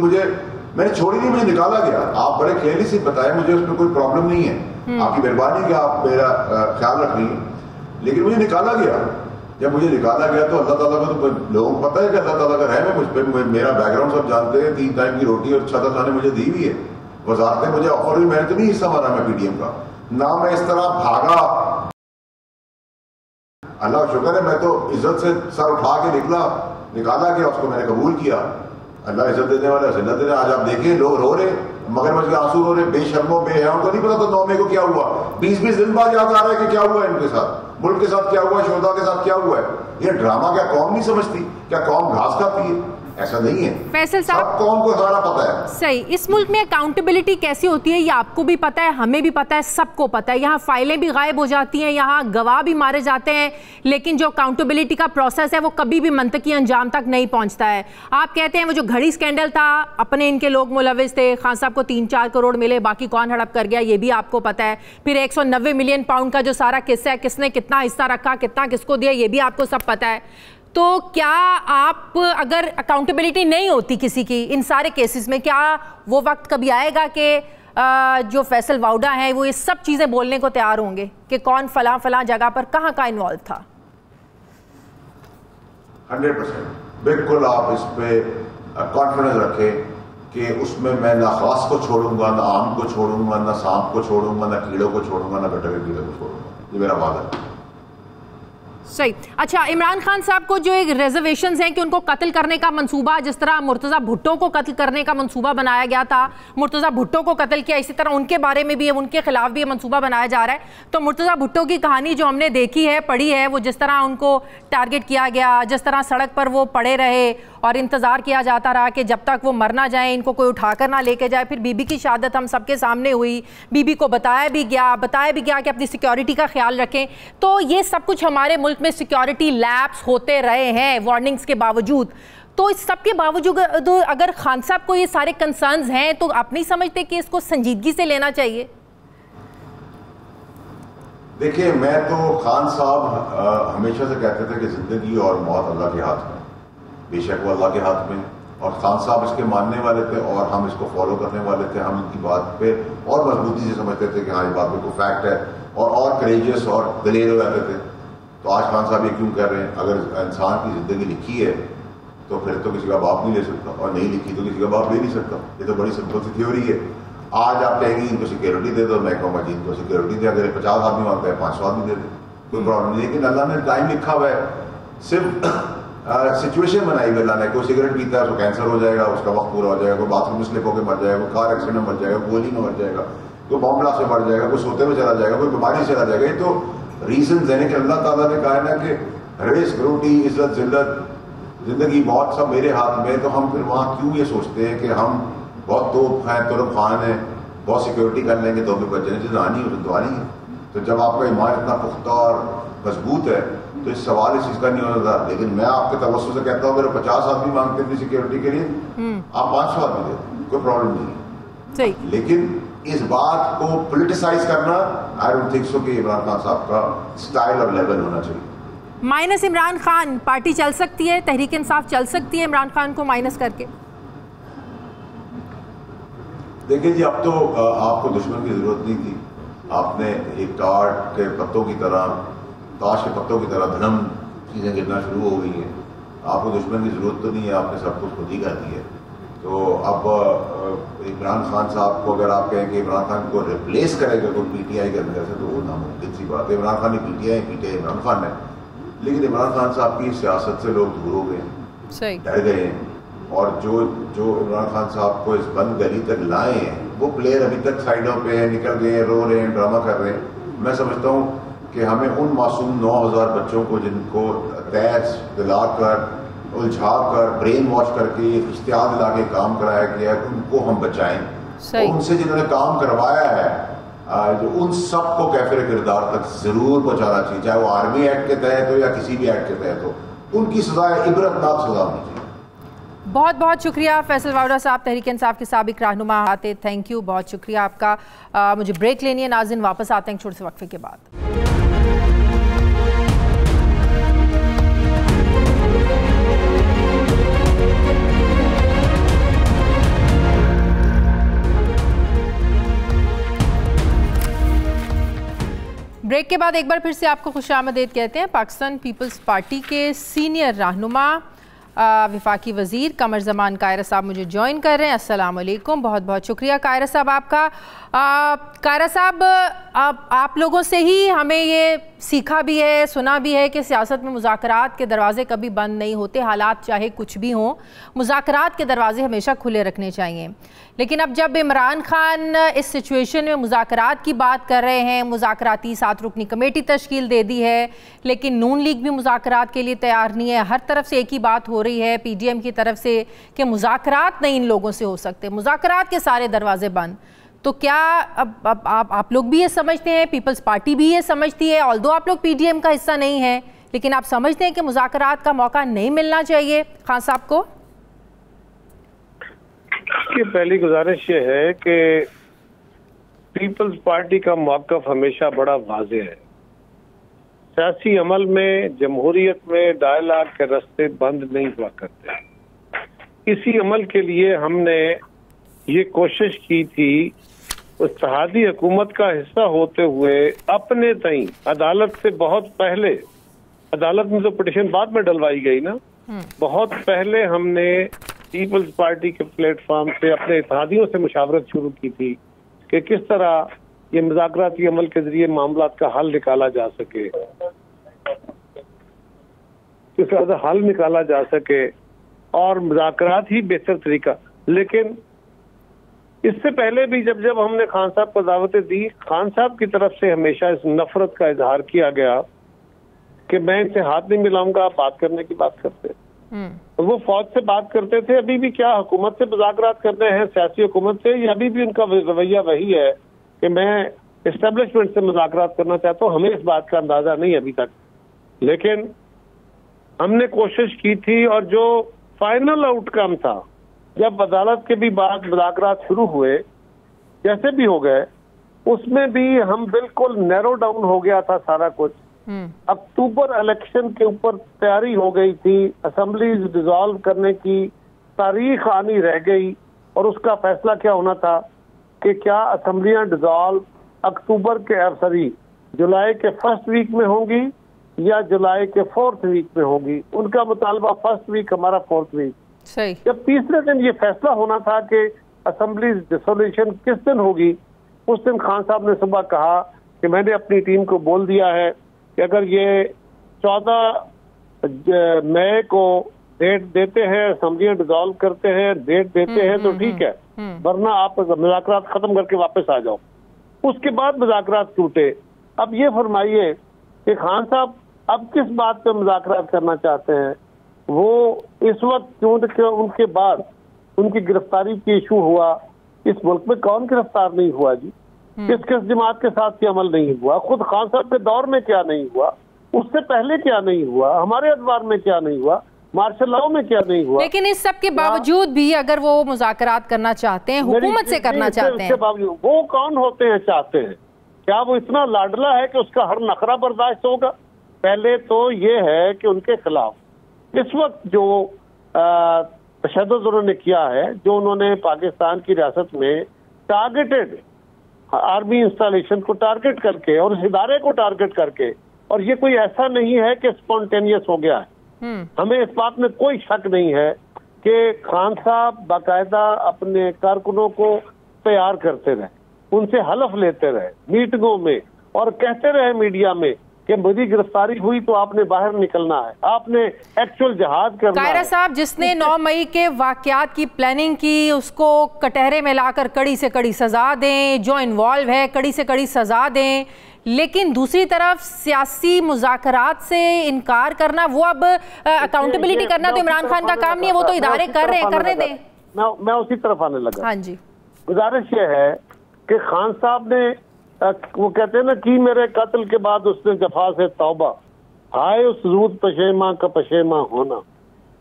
मैंने छोड़ी नहीं, मुझे निकाला गया। आप बड़े क्लियरली से बताए, मुझे उसमें कोई प्रॉब्लम नहीं है, आपकी मेहरबानी कि आप मेरा ख्याल रख रही हैं, लेकिन मुझे निकाला गया। जब मुझे निकाला गया तो अल्लाह ताला को तो लोगों को पता है कि अल्लाह ताला का रहम है मुझ पर, मेरा बैकग्राउंड सब जानते हैं, 3 टाइम की रोटी और छत अल्लाह ने मुझे दी हुई है, वजारतें मुझे ऑफर हुई, मैंने तो नहीं हिस्सा माना मैं पीडीएम का, ना मैं इस तरह भागा। अल्लाह शुक्र है, मैं तो इज्जत से सर उठा के निकाला गया, उसको मैंने कबूल किया। अल्लाह इज्जत देने वाला, जिल्लत देने। आज आप देखिए लोग रो रहे, मगरमच्छ के आंसू रो रहे, बेशर्मो बेहयाओं को नहीं पता तो 9 मई को क्या हुआ, 20-20 दिन बाद याद आ रहा है कि क्या हुआ इनके साथ, मुल्क के साथ क्या हुआ, शोधा के साथ क्या हुआ है। ये ड्रामा क्या कौम नहीं समझती? क्या कौम घास खाती है? ऐसा नहीं है फैसल साहब, सब कौम को सारा पता है। सही। इस मुल्क में अकाउंटेबिलिटी कैसी होती है ये आपको भी पता है, हमें भी पता है, सबको पता है। यहाँ फाइलें भी गायब हो जाती हैं, यहाँ गवाह भी मारे जाते हैं, लेकिन जो अकाउंटेबिलिटी का प्रोसेस है वो कभी भी मंतकी अंजाम तक नहीं पहुँचता है। आप कहते हैं वो जो घड़ी स्कैंडल था, अपने इनके लोग मुलविस थे, खान साहब को 3-4 करोड़ मिले, बाकी कौन हड़प कर गया ये भी आपको पता है। फिर 190 मिलियन पाउंड का जो सारा किस्सा है, किसने कितना हिस्सा रखा, कितना किसको दिया, ये भी आपको सब पता है। तो क्या आप, अगर अकाउंटेबिलिटी नहीं होती किसी की इन सारे केसेस में, क्या वो वक्त कभी आएगा कि जो फैसल वाउडा है वो ये सब चीज़ें बोलने को तैयार होंगे कि कौन फलां जगह पर कहाँ इन्वॉल्व था? 100% बिल्कुल आप इस पे कॉन्फिडेंस रखें कि उसमें मैं ना खास को छोड़ूंगा, ना आम को छोड़ूंगा, ना सांप को छोड़ूंगा, ना कीड़ों को छोड़ूंगा, ना गटर के कीड़े को छोड़ूंगा। ये मेरा वादा है। सही। अच्छा, इमरान खान साहब को जो एक रिजर्वेशंस हैं कि उनको कत्ल करने का मंसूबा, जिस तरह मुर्तज़ा भुट्टो को कत्ल करने का मंसूबा बनाया गया था, मुर्तज़ा भुट्टो को कत्ल किया, इसी तरह उनके बारे में भी, उनके खिलाफ भी ये मंसूबा बनाया जा रहा है। तो मुर्तज़ा भुट्टो की कहानी जो हमने देखी है, पढ़ी है, वो जिस तरह उनको टारगेट किया गया, जिस तरह सड़क पर वो पड़े रहे और इंतज़ार किया जाता रहा कि जब तक वो मर ना जाए, इनको कोई उठाकर ना लेके जाए। फिर बीबी की शहादत हम सबके सामने हुई, बीबी को बताया भी गया कि अपनी सिक्योरिटी का ख्याल रखें। तो ये सब कुछ हमारे मुल्क में सिक्योरिटी लैप्स होते रहे हैं वार्निंग्स के बावजूद। तो इस सब के बावजूद अगर खान साहब को ये सारे कंसर्न्स हैं, तो आप नहीं समझते कि इसको संजीदगी से लेना चाहिए? देखिए, मैं तो खान साहब हमेशा से कहते थे कि जिंदगी और मौत अल्लाह के हाथ में, बेशक वो अल्लाह के हाथ में, और खान साहब इसके मानने वाले थे और हम इसको फॉलो करने वाले थे। हम इनकी बात पे और मजबूती से समझते थे कि हाँ ये बात बिल्कुल फैक्ट है, और करेजियस और दलेर हो जाते थे। तो आज खान साहब ये क्यों कर रहे हैं? अगर इंसान की ज़िंदगी लिखी है तो फिर तो किसी का बाप नहीं ले सकता, और नहीं लिखी तो किसी का बाप ले नहीं सकता। ये तो बड़ी सिंपल सी थ्योरी है। आज आप कहेंगे इनको सिक्योरिटी दे दो, मैं कहूँगा जी इनको सिक्योरिटी दे, अगर 50 आदमी मांगता है 500 आदमी दे दे, कोई प्रॉब्लम नहीं। लेकिन अल्लाह ने टाइम लिखा हुआ है, सिर्फ सिचुएशन बनाई हुई अल्लाह ने। कोई सिगरेट पीता है उसको कैंसर हो जाएगा, उसका वक्त पूरा हो जाएगा, कोई बाथरूम में स्लिप होकर मर जाएगा, कोई कार एक्सीडेंट में मर जाएगा, गोली में मर जाएगा, कोई बॉम्ब ब्लास्ट में मर जाएगा, कोई सोते में चला जाएगा, कोई बीमारी से चला जाएगा। ये तो रीजन है कि अल्लाह ताला ने कहा है ना कि रिस्क, रोटी, इज्जत, जिल्लत, जिंदगी, मौत सब मेरे हाथ में। तो हम फिर वहाँ क्यों ये सोचते हैं कि हम बहुत तोप हैं, तुरफ खान है, बहुत सिक्योरिटी कर लेंगे तो भी बचने से आनी हो तो आनी है। तो जब आपका ईमान इतना पुख्ता और मजबूत है तो इस सवाल इस चीज का नहीं होता। लेकिन मैं आपके तवज्जो से कहता हूँ, अगर 50 आदमी मांगते थे सिक्योरिटी के लिए, आप 500 आदमी दे, कोई प्रॉब्लम नहीं है। सही। लेकिन इस बात को पॉलिटिसाइज करना, आई डोंट थिंक सो कि इमरान खान साहब का स्टाइल और लेवल होना चाहिए। माइनस इमरान खान पार्टी चल सकती है, तहरीक इंसाफ चल सकती है इमरान खान को माइनस करके? देखिए जी, अब तो आपको दुश्मन की जरूरत नहीं थी। आपने एक कार्ड के पत्तों की तरह, ताश के पत्तों की तरह धड़म चीज़ें गिरना शुरू हो गई हैं। आपको दुश्मन की जरूरत तो नहीं है, आपने सब कुछ खुद ही कर दी है। तो अब इमरान खान साहब को अगर आप कहें कि इमरान खान को रिप्लेस करेगा कोई पीटीआई के अंदर से, तो वो नामुमकिन सी बात है। इमरान खान ने पीटीआई इमरान खान है, लेकिन इमरान खान साहब की सियासत से लोग दूर हो गए, डर गए हैं। और जो इमरान खान साहब को इस बंद गली तक लाए हैं, वो प्लेयर अभी तक साइडों पे हैं, निकल गए हैं, रो रहे हैं, ड्रामा कर रहे हैं। मैं समझता हूँ कि हमें उन मासूम 9000 बच्चों को जिनको तैस दिलाकर, उलझा कर, ब्रेन वॉश करके, इश्तिहार दिला के काम कराया गया है, उनको हम बचाएं। और उनसे जिन्होंने काम करवाया है, जो उन सब को कैफिर किरदार तक जरूर पहुंचाना चाहिए, चाहे वो आर्मी एक्ट के तहत हो या किसी भी एक्ट के तहत हो। उनकी सजा इबरतनाक सजा होनी चाहिए। बहुत बहुत शुक्रिया फैसल वावड़ा साहब, तहरीक इंसाफ के साबिक रहनुमा आते, थैंक यू, बहुत शुक्रिया आपका। मुझे ब्रेक लेनी है नाज़रीन, वापस आते हैं छोटे से वक्फे के बाद। ब्रेक के बाद एक बार फिर से आपको खुशामदीद कहते हैं। पाकिस्तान पीपल्स पार्टी के सीनियर रहनुमा वफाकी वज़ीर कमर ज़मान कायरा साहब मुझे ज्वाइन कर रहे हैं। अस्सलाम वालेकुम, बहुत बहुत शुक्रिया कायरा साहब आपका। कायरा साहब, आप लोगों से ही हमें ये सीखा भी है, सुना भी है कि सियासत में मुज़ाकरात के दरवाज़े कभी बंद नहीं होते, हालात चाहे कुछ भी हों, मुज़ाकरात के दरवाज़े हमेशा खुले रखने चाहिए। लेकिन अब जब इमरान खान इस सिचुएशन में मुज़ाकरात की बात कर रहे हैं, मुज़ाकराती 7 रुकनी कमेटी तश्कील दे दी है, लेकिन नून लीग भी मुज़ाकरात के लिए तैयार नहीं है। हर तरफ से एक ही बात हो रही है पीडीएम की तरफ से कि मुज़ाकरात नहीं इन लोगों से हो सकते, मुज़ाकरात के सारे दरवाजे बंद। तो क्या अब आप लोग भी ये समझते हैं, पीपल्स पार्टी भी ये समझती है, ऑल्दो आप लोग पीडीएम का हिस्सा नहीं है, लेकिन आप समझते हैं कि मुज़ाकरात का मौका नहीं मिलना चाहिए खान साहब को? की पहली गुजारिश ये है कि पीपल्स पार्टी का मौक़िफ़ हमेशा बड़ा वाज़ेह है। सियासी अमल में, जमहूरियत में डायलॉग के रास्ते बंद नहीं हुआ करते। इसी अमल के लिए हमने ये कोशिश की थी, इत्तेहादी हुकूमत का हिस्सा होते हुए अपने तई अदालत से बहुत पहले, अदालत में तो पिटीशन बाद में डलवाई गई ना, बहुत पहले हमने पीपल्स पार्टी के प्लेटफॉर्म से अपने इत्तेहादियों से मुशावरत शुरू की थी कि किस तरह ये मुज़ाकराती अमल के जरिए मामलात का हल निकाला जा सके, किस तरह हल निकाला जा सके, और मुज़ाकरात ही बेहतर तरीका। लेकिन इससे पहले भी जब हमने खान साहब को दावतें दी, खान साहब की तरफ से हमेशा इस नफरत का इजहार किया गया कि मैं इनसे हाथ नहीं मिलाऊंगा, आप बात करने की बात करते। वो फौज से बात करते थे, अभी भी क्या हुकूमत से मुज़ाकरात करने हैं, सियासी हुकूमत से, या अभी भी उनका रवैया वही है कि मैं एस्टेब्लिशमेंट से मुज़ाकरात करना चाहता हूँ? हमें इस बात का अंदाजा नहीं अभी तक, लेकिन हमने कोशिश की थी। और जो फाइनल आउटकम था, जब अदालत के भी बाद मुज़ाकरात शुरू हुए, जैसे भी हो गए, उसमें भी हम बिल्कुल नैरो डाउन हो गया था सारा कुछ। अक्टूबर इलेक्शन के ऊपर तैयारी हो गई थी, असेंबलीज डिसॉल्व करने की तारीख आनी रह गई, और उसका फैसला क्या होना था कि क्या असेंबलियां डिसॉल्व अक्टूबर के जुलाई के फर्स्ट वीक में होंगी या जुलाई के 4th वीक में होगी। उनका मुतालबा 1st वीक, हमारा 4th वीक। सही। जब तीसरे दिन ये फैसला होना था कि असेंबली डिसोल्यूशन किस दिन होगी, उस दिन खान साहब ने सुबह कहा कि मैंने अपनी टीम को बोल दिया है कि अगर ये 14 मई को डेट देते हैं, असेंबलियां डिसॉल्व करते हैं, डेट देते हैं तो ठीक है, वरना आप मुज़ाकरात खत्म करके वापस आ जाओ। उसके बाद मुज़ाकरात टूटे। अब ये फरमाइए कि खान साहब अब किस बात पे मुज़ाकरात करना चाहते हैं? वो इस वक्त क्योंकि उनके बाद उनकी गिरफ्तारी की इशू हुआ, इस मुल्क में कौन गिरफ्तार नहीं हुआ जी? किस जमात के साथ क्या अमल नहीं हुआ? खुद खान साहब के दौर में क्या नहीं हुआ? उससे पहले क्या नहीं हुआ? हमारे अदवार में क्या नहीं हुआ? मार्शल लॉ में क्या नहीं हुआ? लेकिन इस सब के बावजूद भी अगर वो मुज़ाकरात करना चाहते हैं, हुकूमत से करना चाहते हैं, वो कौन होते हैं चाहते हैं? क्या वो इतना लाडला है कि उसका हर नखरा बर्दाश्त होगा? पहले तो ये है कि उनके खिलाफ इस वक्त जो तशद्दुद उन्होंने किया है, जो उन्होंने पाकिस्तान की रियासत में टारगेटेड आर्मी इंस्टॉलेशन को टारगेट करके और इस इदारे को टारगेट करके, और ये कोई ऐसा नहीं है कि स्पॉन्टेनियस हो गया है। हमें इस बात में कोई शक नहीं है कि खान साहब बाकायदा अपने कारकुनों को तैयार करते रहे, उनसे हलफ लेते रहे मीटिंगों में और कहते रहे मीडिया में कि मेरी गिरफ्तारी हुई तो आपने बाहर निकलना है, आपने एक्चुअल जहाद करना है। कायरा साहब, जिसने 9 मई के वाकयात की प्लानिंग की उसको कटहरे में लाकर कड़ी से कड़ी सजा दें, जो इन्वॉल्व है कड़ी से कड़ी सजा दें, लेकिन दूसरी तरफ सियासी मुज़ाकरात से इनकार करना, वो अब अकाउंटेबिलिटी करना तो इमरान खान का काम नहीं है, वो तो इदारे कर रहे हैं, करने दें। मैं उसी तरफ आने लगा। हाँ जी, गुजारिश ये है कि खान साहब ने वो कहते हैं ना कि मेरे कत्ल के बाद उसने जफा से तौबा, हाय उस रूद पशेमा का पशेमा होना।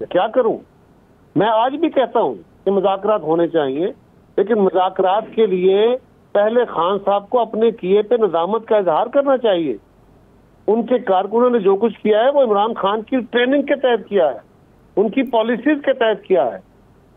क्या करूं, मैं आज भी कहता हूं कि मुज़ाकरात होने चाहिए, लेकिन मुज़ाकरात के लिए पहले खान साहब को अपने किए पे नदामत का इजहार करना चाहिए। उनके कारकुनों ने जो कुछ किया है वो इमरान खान की ट्रेनिंग के तहत किया है, उनकी पॉलिसीज के तहत किया है।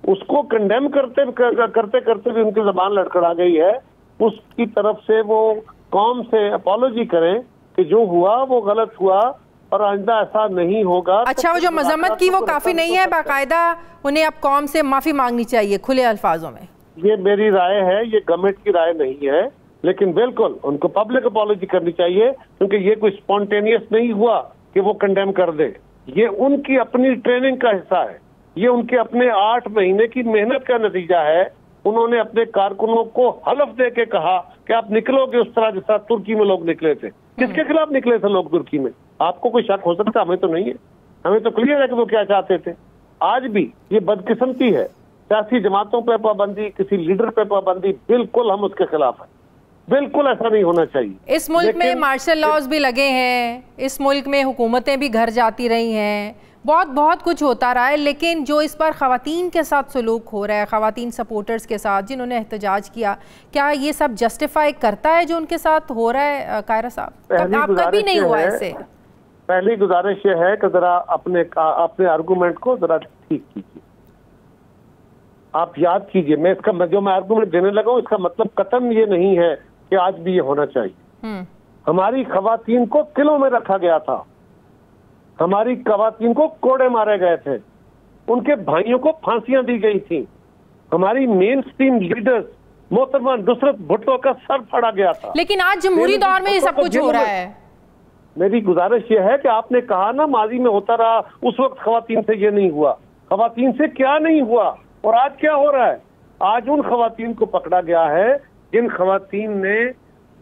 उसको कंडेम करते करते भी उनकी जबान लड़खड़ा गई है। उसकी तरफ से वो कौम से अपॉलॉजी करें कि जो हुआ वो गलत हुआ और आइंदा ऐसा नहीं होगा। अच्छा, वो जो मजम्मत की वो काफी नहीं है, बाकायदा उन्हें अब कौम से माफी मांगनी चाहिए खुले अल्फाजों में। ये मेरी राय है, ये गवर्नमेंट की राय नहीं है, लेकिन बिल्कुल उनको पब्लिक अपॉलॉजी करनी चाहिए, क्योंकि ये कोई स्पॉन्टेनियस नहीं हुआ कि वो कंडेम कर दे। ये उनकी अपनी ट्रेनिंग का हिस्सा है, ये उनके अपने 8 महीने की मेहनत का नतीजा है। उन्होंने अपने कारकुनों को हलफ दे के कहा कि आप निकलोगे उस तरह जैसा तुर्की में लोग निकले थे। किसके खिलाफ निकले थे लोग तुर्की में? आपको कोई शक हो सकता? हमें तो नहीं है, हमें तो क्लियर है कि वो क्या चाहते थे। आज भी ये बदकिस्मती है, सियासी जमातों पर पाबंदी, किसी लीडर पर पाबंदी, बिल्कुल हम उसके खिलाफ हैं, बिल्कुल ऐसा नहीं होना चाहिए। इस मुल्क में मार्शल लॉज भी लगे हैं, इस मुल्क में हुकूमतें भी घर जाती रही हैं, बहुत कुछ होता रहा है, लेकिन जो इस बार ख़वातीन के साथ सलूक हो रहा है, ख़वातीन सपोर्टर्स के साथ जिन्होंने एहतजाज किया, क्या ये सब जस्टिफाई करता है जो उनके साथ हो रहा है? कायरा साहब, आप कभी नहीं हुआ ऐसे? पहली गुजारिश ये है कि जरा अपने आर्गूमेंट को जरा ठीक कीजिए, आप याद कीजिए। मैं आर्गूमेंट देने लगा हूँ, इसका मतलब कतन ये नहीं है कि आज भी ये होना चाहिए। हमारी ख़वातीन को किलों में रखा गया था, हमारी ख़वातीन को कोड़े मारे गए थे, उनके भाइयों को फांसियां दी गई थी, हमारी मेन स्ट्रीम लीडर्स मोहतरमा नुसरत भुट्टो का सर फाड़ा गया था। लेकिन आज जमहूरी दौर में ये सब कुछ हो रहा है। मेरी गुजारिश ये है कि आपने कहा ना माजी में होता रहा, उस वक्त ख़वातीन से ये नहीं हुआ। ख़वातीन से क्या नहीं हुआ और आज क्या हो रहा है? आज उन ख़वातीन को पकड़ा गया है जिन ख़वातीन ने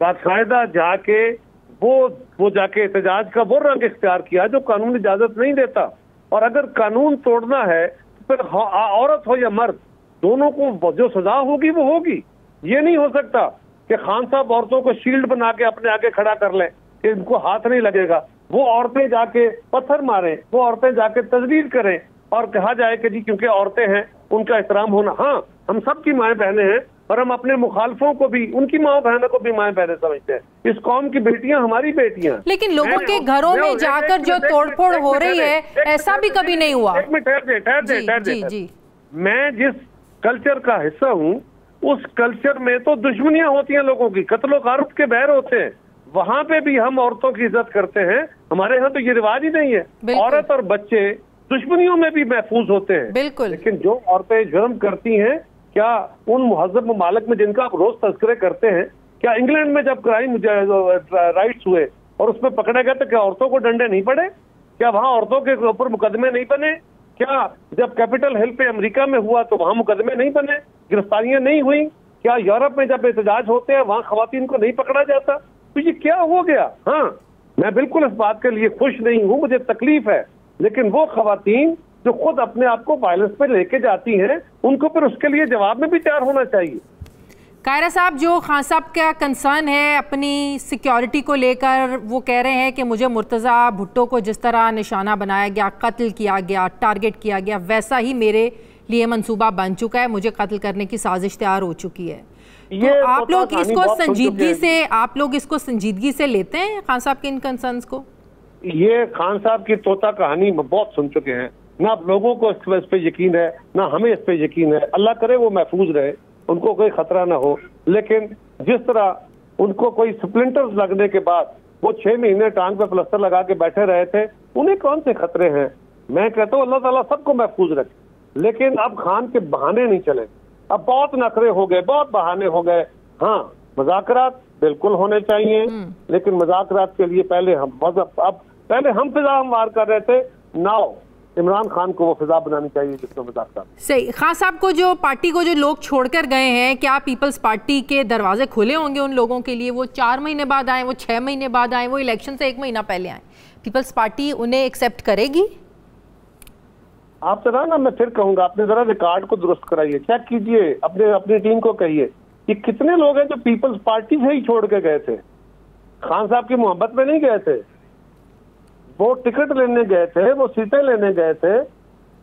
बाकायदा जाके वो जाके एहतजाज का वो रंग इख्तियार किया जो कानून इजाजत नहीं देता। और अगर कानून तोड़ना है तो फिर औरत हो या मर्द, दोनों को जो सजा होगी वो होगी। ये नहीं हो सकता कि खान साहब औरतों को शील्ड बना के अपने आगे खड़ा कर लें कि इनको हाथ नहीं लगेगा। वो औरतें जाके पत्थर मारें, वो औरतें जाके तजवीज़ करें और कहा जाए कि जी क्योंकि औरतें हैं उनका एहतराम होना। हाँ, हम सब की माएँ बहनें हैं और हम अपने मुखालफों को भी, उनकी माँ बहनों को भी माएँ बहनें समझते हैं। इस कौम की बेटियां हमारी बेटियां। लेकिन लोगों के घरों में जाकर जो तोड़फोड़ हो रही है, ऐसा भी कभी नहीं हुआ। एक मिनट ठहर दे। मैं जिस कल्चर का हिस्सा हूँ उस कल्चर में तो दुश्मनियां होती हैं लोगों की, कत्लो गारत के बहर होते हैं, वहां पे भी हम औरतों की इज्जत करते हैं। हमारे यहाँ तो ये रिवाज ही नहीं है। औरत और बच्चे दुश्मनियों में भी महफूज होते हैं। बिल्कुल। लेकिन जो औरतें जुर्म करती हैं, क्या उन मुहज़्ज़ब ममालिक में जिनका आप रोज तज़किरे करते हैं, क्या इंग्लैंड में जब क्राइम राइट्स हुए और उसमें पकड़े गए तो क्या औरतों को डंडे नहीं पड़े? क्या वहां औरतों के ऊपर मुकदमे नहीं बने? क्या जब कैपिटल हिल पे अमेरिका में हुआ तो वहां मुकदमे नहीं बने, गिरफ्तारियां नहीं हुई? क्या यूरोप में जब एहतजाज होते हैं वहां खवातीन को नहीं पकड़ा जाता? तो ये क्या हो गया? हाँ, मैं बिल्कुल इस बात के लिए खुश नहीं हूँ, मुझे तकलीफ है, लेकिन वो खवातीन जो खुद अपने आप को वायलेंस पे लेके जाती हैं, उनको फिर उसके लिए जवाब में भी तैयार होना चाहिए। कायरा साहब, जो खान साहब का कंसर्न है अपनी सिक्योरिटी को लेकर, वो कह रहे हैं कि मुझे मुर्तज़ा भुट्टो को जिस तरह निशाना बनाया गया, कत्ल किया गया, टारगेट किया गया, वैसा ही मेरे लिए मंसूबा बन चुका है, मुझे कत्ल करने की साजिश तैयार हो चुकी है। तो आप लोग इसको संजीदगी से लेते हैं खान साहब के इन कंसर्न्स को? ये खान साहब की तोता कहानी बहुत सुन चुके हैं, ना लोगों को इस पे यकीन है ना हमें इस पे यकीन है। अल्लाह करे वो महफूज रहे, उनको कोई खतरा ना हो। लेकिन जिस तरह उनको कोई स्प्लिंटर्स लगने के बाद वो 6 महीने टांग पे प्लास्टर लगा के बैठे रहे थे, उन्हें कौन से खतरे हैं? मैं कहता हूँ अल्लाह ताला सबको महफूज रखे। लेकिन अब खान के बहाने नहीं चले, अब बहुत नखरे हो गए, बहुत बहाने हो गए। हाँ, मुज़ाकरात बिल्कुल होने चाहिए, लेकिन मुज़ाकरात के लिए पहले हम फिजा हमवार कर रहे थे, नाउ इमरान खान को वो फिजा बनानी चाहिए जिसमें मुज़ाकरात। सही। खान साहब को जो पार्टी को जो लोग छोड़कर गए हैं, क्या पीपल्स पार्टी के दरवाजे खुले होंगे उन लोगों के लिए? वो 4 महीने बाद आए, वो 6 महीने बाद आए, वो इलेक्शन से 1 महीना पहले आए, पीपल्स पार्टी उन्हें एक्सेप्ट करेगी? आप जरा ना, मैं फिर कहूंगा, अपने जरा रिकॉर्ड को दुरुस्त कराइए, चेक कीजिए, अपनी टीम को कहिए कि कितने लोग हैं जो पीपल्स पार्टी से ही छोड़ के गए थे, खान साहब की मोहब्बत में नहीं गए थे, वो टिकट लेने गए थे, वो सीटें लेने गए थे,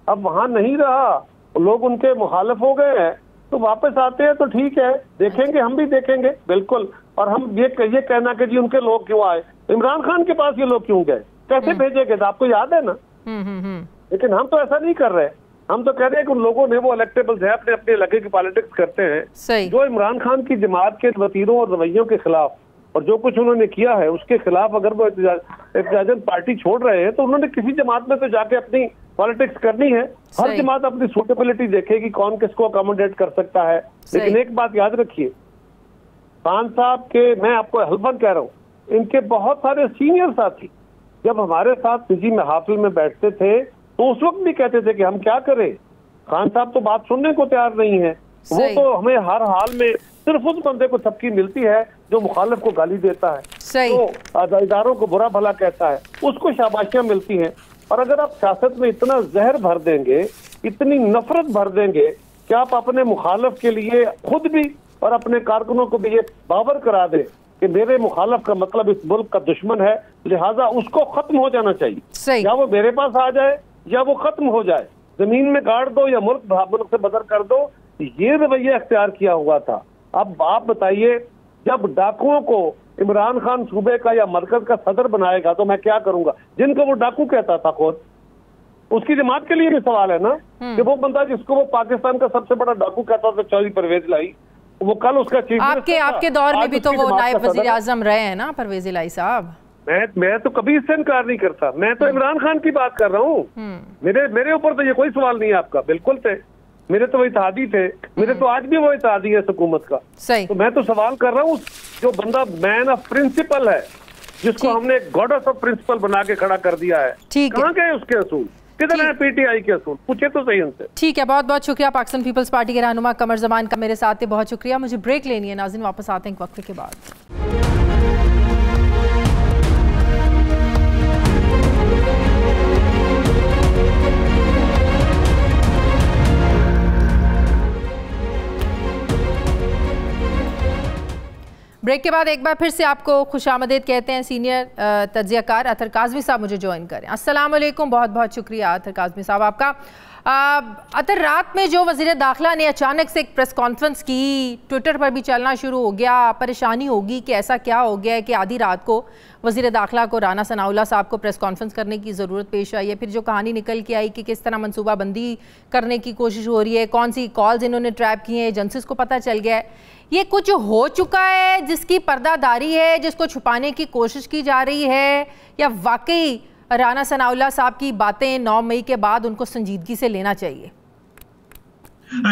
अब वहां नहीं रहा, लोग उनके मुखालिफ हो गए हैं, तो वापस आते हैं तो ठीक है, देखेंगे, हम भी देखेंगे बिल्कुल। और हम ये कहना कि जी उनके लोग क्यों आए, इमरान खान के पास ये लोग क्यों गए, कैसे भेजे गए, आपको याद है ना? लेकिन हम तो ऐसा नहीं कर रहे, हम तो कह रहे हैं कि उन लोगों ने, वो इलेक्टेबल्स है, अपने अपने इलाके की पॉलिटिक्स करते हैं, जो इमरान खान की जमात के वतीरों और रवैयों के खिलाफ और जो कुछ उन्होंने किया है उसके खिलाफ अगर वो एहतजाजन पार्टी छोड़ रहे हैं तो उन्होंने किसी जमात में तो जाके अपनी पॉलिटिक्स करनी है। हर जमात अपनी सूटेबिलिटी देखेगी कौन किसको अकोमोडेट कर सकता है। लेकिन एक बात याद रखिए, खान साहब के, मैं आपको हल्फन कह रहा हूँ, इनके बहुत सारे सीनियर साथी जब हमारे साथ निजी महफिल में बैठते थे तो उस वक्त भी कहते थे कि हम क्या करें, खान साहब तो बात सुनने को तैयार नहीं है, वो तो हमें हर हाल में सिर्फ उस बंदे को सबकी मिलती है जो मुखालिफ को गाली देता है, तो इदारों को बुरा भला कहता है, उसको शाबाशियां मिलती हैं। और अगर आप सियासत में इतना जहर भर देंगे, इतनी नफरत भर देंगे कि आप अपने मुखालिफ के लिए खुद भी और अपने कारकुनों को भी ये बावर करा दें कि मेरे मुखालिफ का मतलब इस मुल्क का दुश्मन है, लिहाजा उसको खत्म हो जाना चाहिए, या वो मेरे पास आ जाए या वो खत्म हो जाए, जमीन में गाड़ दो या मुल्क से बदर कर दो, ये रवैया अख्तियार किया हुआ था। अब आप बताइए, जब डाकुओं को इमरान खान सूबे का या मरकज का सदर बनाएगा तो मैं क्या करूंगा? जिनको वो डाकू कहता था खुद, उसकी जमात के लिए भी सवाल है ना कि वो बंदा जिसको वो पाकिस्तान का सबसे बड़ा डाकू कहता था, चौधरी परवेज इलाही, वो कल उसका चीफ आपके दौर में भी तो वो नायब वजीर आजम रहे हैं ना परवेज इलाही साहब। मैं तो कभी इससे इनकार नहीं करता, मैं तो इमरान खान की बात कर रहा हूँ। मेरे ऊपर तो ये कोई सवाल नहीं है आपका, बिल्कुल थे, मेरे तो वो इत्तेहादी थे, मेरे तो आज भी वो इत्तेहादी है हुकूमत का। तो मैं तो सवाल कर रहा हूँ, जो बंदा मैन ऑफ प्रिंसिपल है, जिसको हमने गॉडेस ऑफ प्रिंसिपल बना के खड़ा कर दिया है, कहाँ गए उसके असूल, किधर है पीटीआई के असूल, पूछे तो सही उनसे। ठीक है, बहुत बहुत शुक्रिया पाकिस्तान पीपल्स पार्टी के रहनुमा कमर जमान का मेरे साथ है, बहुत शुक्रिया। मुझे ब्रेक लेनी है नाज़रीन, वापस आते हैं एक वक्त के बाद। ब्रेक के बाद एक बार फिर से आपको खुशामदीद कहते हैं। सीनियर तज्ज़ियाकार अतर काज़मी साहब मुझे ज्वाइन करें। अस्सलाम वालेकुम, बहुत बहुत शुक्रिया अतर काज़मी साहब आपका। अतर, रात में जो वज़ीर दाखिला ने अचानक से एक प्रेस कॉन्फ्रेंस की, ट्विटर पर भी चलना शुरू हो गया, परेशानी होगी कि ऐसा क्या हो गया है कि आधी रात को वज़ीर दाखिला को राना सनाउल्लाह साहब को प्रेस कॉन्फ्रेंस करने की ज़रूरत पेश आई है। फिर जो कहानी निकल के आई कि किस तरह मनसूबाबंदी करने की कोशिश हो रही है, कौन सी कॉल्स इन्होंने ट्रैप की हैं, एजेंसीज़ को पता चल गया है, ये कुछ हो चुका है जिसकी पर्दादारी है, जिसको छुपाने की कोशिश की जा रही है, या वाकई राना सनाउल्लाह साहब की बातें 9 मई के बाद उनको संजीदगी से लेना चाहिए?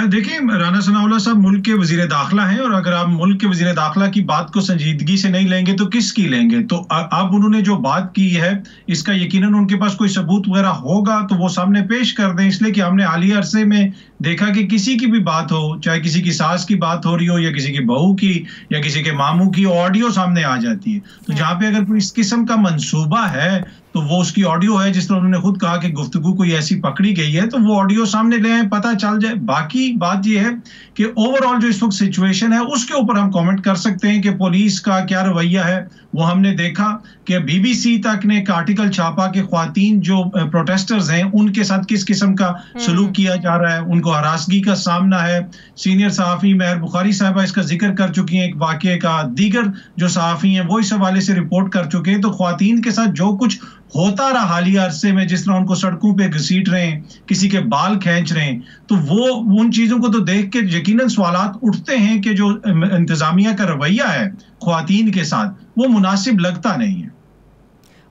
देखिए, राना सनाउल्लाह साहब मुल्क के वजीर दाखिला हैं, और अगर आप मुल्क के वजीर दाखिला की बात को संजीदगी से नहीं लेंगे तो किसकी लेंगे? तो अब उन्होंने जो बात की है, इसका यकीनन उनके पास कोई सबूत वगैरह होगा तो वो सामने पेश कर दें, इसलिए कि हमने हालिया अरसे में देखा कि किसी की भी बात हो, चाहे किसी की सास की बात हो रही हो या किसी की बहू की या किसी के मामू की, ऑडियो सामने आ जाती है। तो जहाँ पे अगर कोई इस किस्म का मंसूबा है तो वो उसकी ऑडियो है, जिस तरह उन्होंने खुद कहा कि गुफ्तगू कोई ऐसी पकड़ी गई है, तो वो ऑडियो सामने ले आए, पता चल जाए। बाकी बात ये है कि ओवरऑल जो इस वक्त सिचुएशन है उसके ऊपर हम कमेंट कर सकते हैं कि पुलिस का क्या रवैया है। वो हमने देखा कि BBC तक ने एक आर्टिकल छापा कि ख्वातीन जो प्रोटेस्टर्स हैं उनके साथ किस किस्म का सलूक किया जा रहा है, उनको हरासगी का सामना है। सीनियर सहाफ़ी मेहर बुखारी साहबा इसका जिक्र कर चुकी हैं एक वाक़े का, दीगर जो सहाफ़ी हैं वो इस हवाले से रिपोर्ट कर चुके हैं। तो ख्वातीन के साथ जो कुछ होता रहा हालिया अरसे में, जिस तरह उनको सड़कों पे घसीट रहे हैं, किसी के बाल खींच रहे हैं, तो वो उन चीजों को तो देख के यकीनन सवालात उठते हैं कि जो इंतजामिया का रवैया है ख्वातीन के साथ वो मुनासिब लगता नहीं है।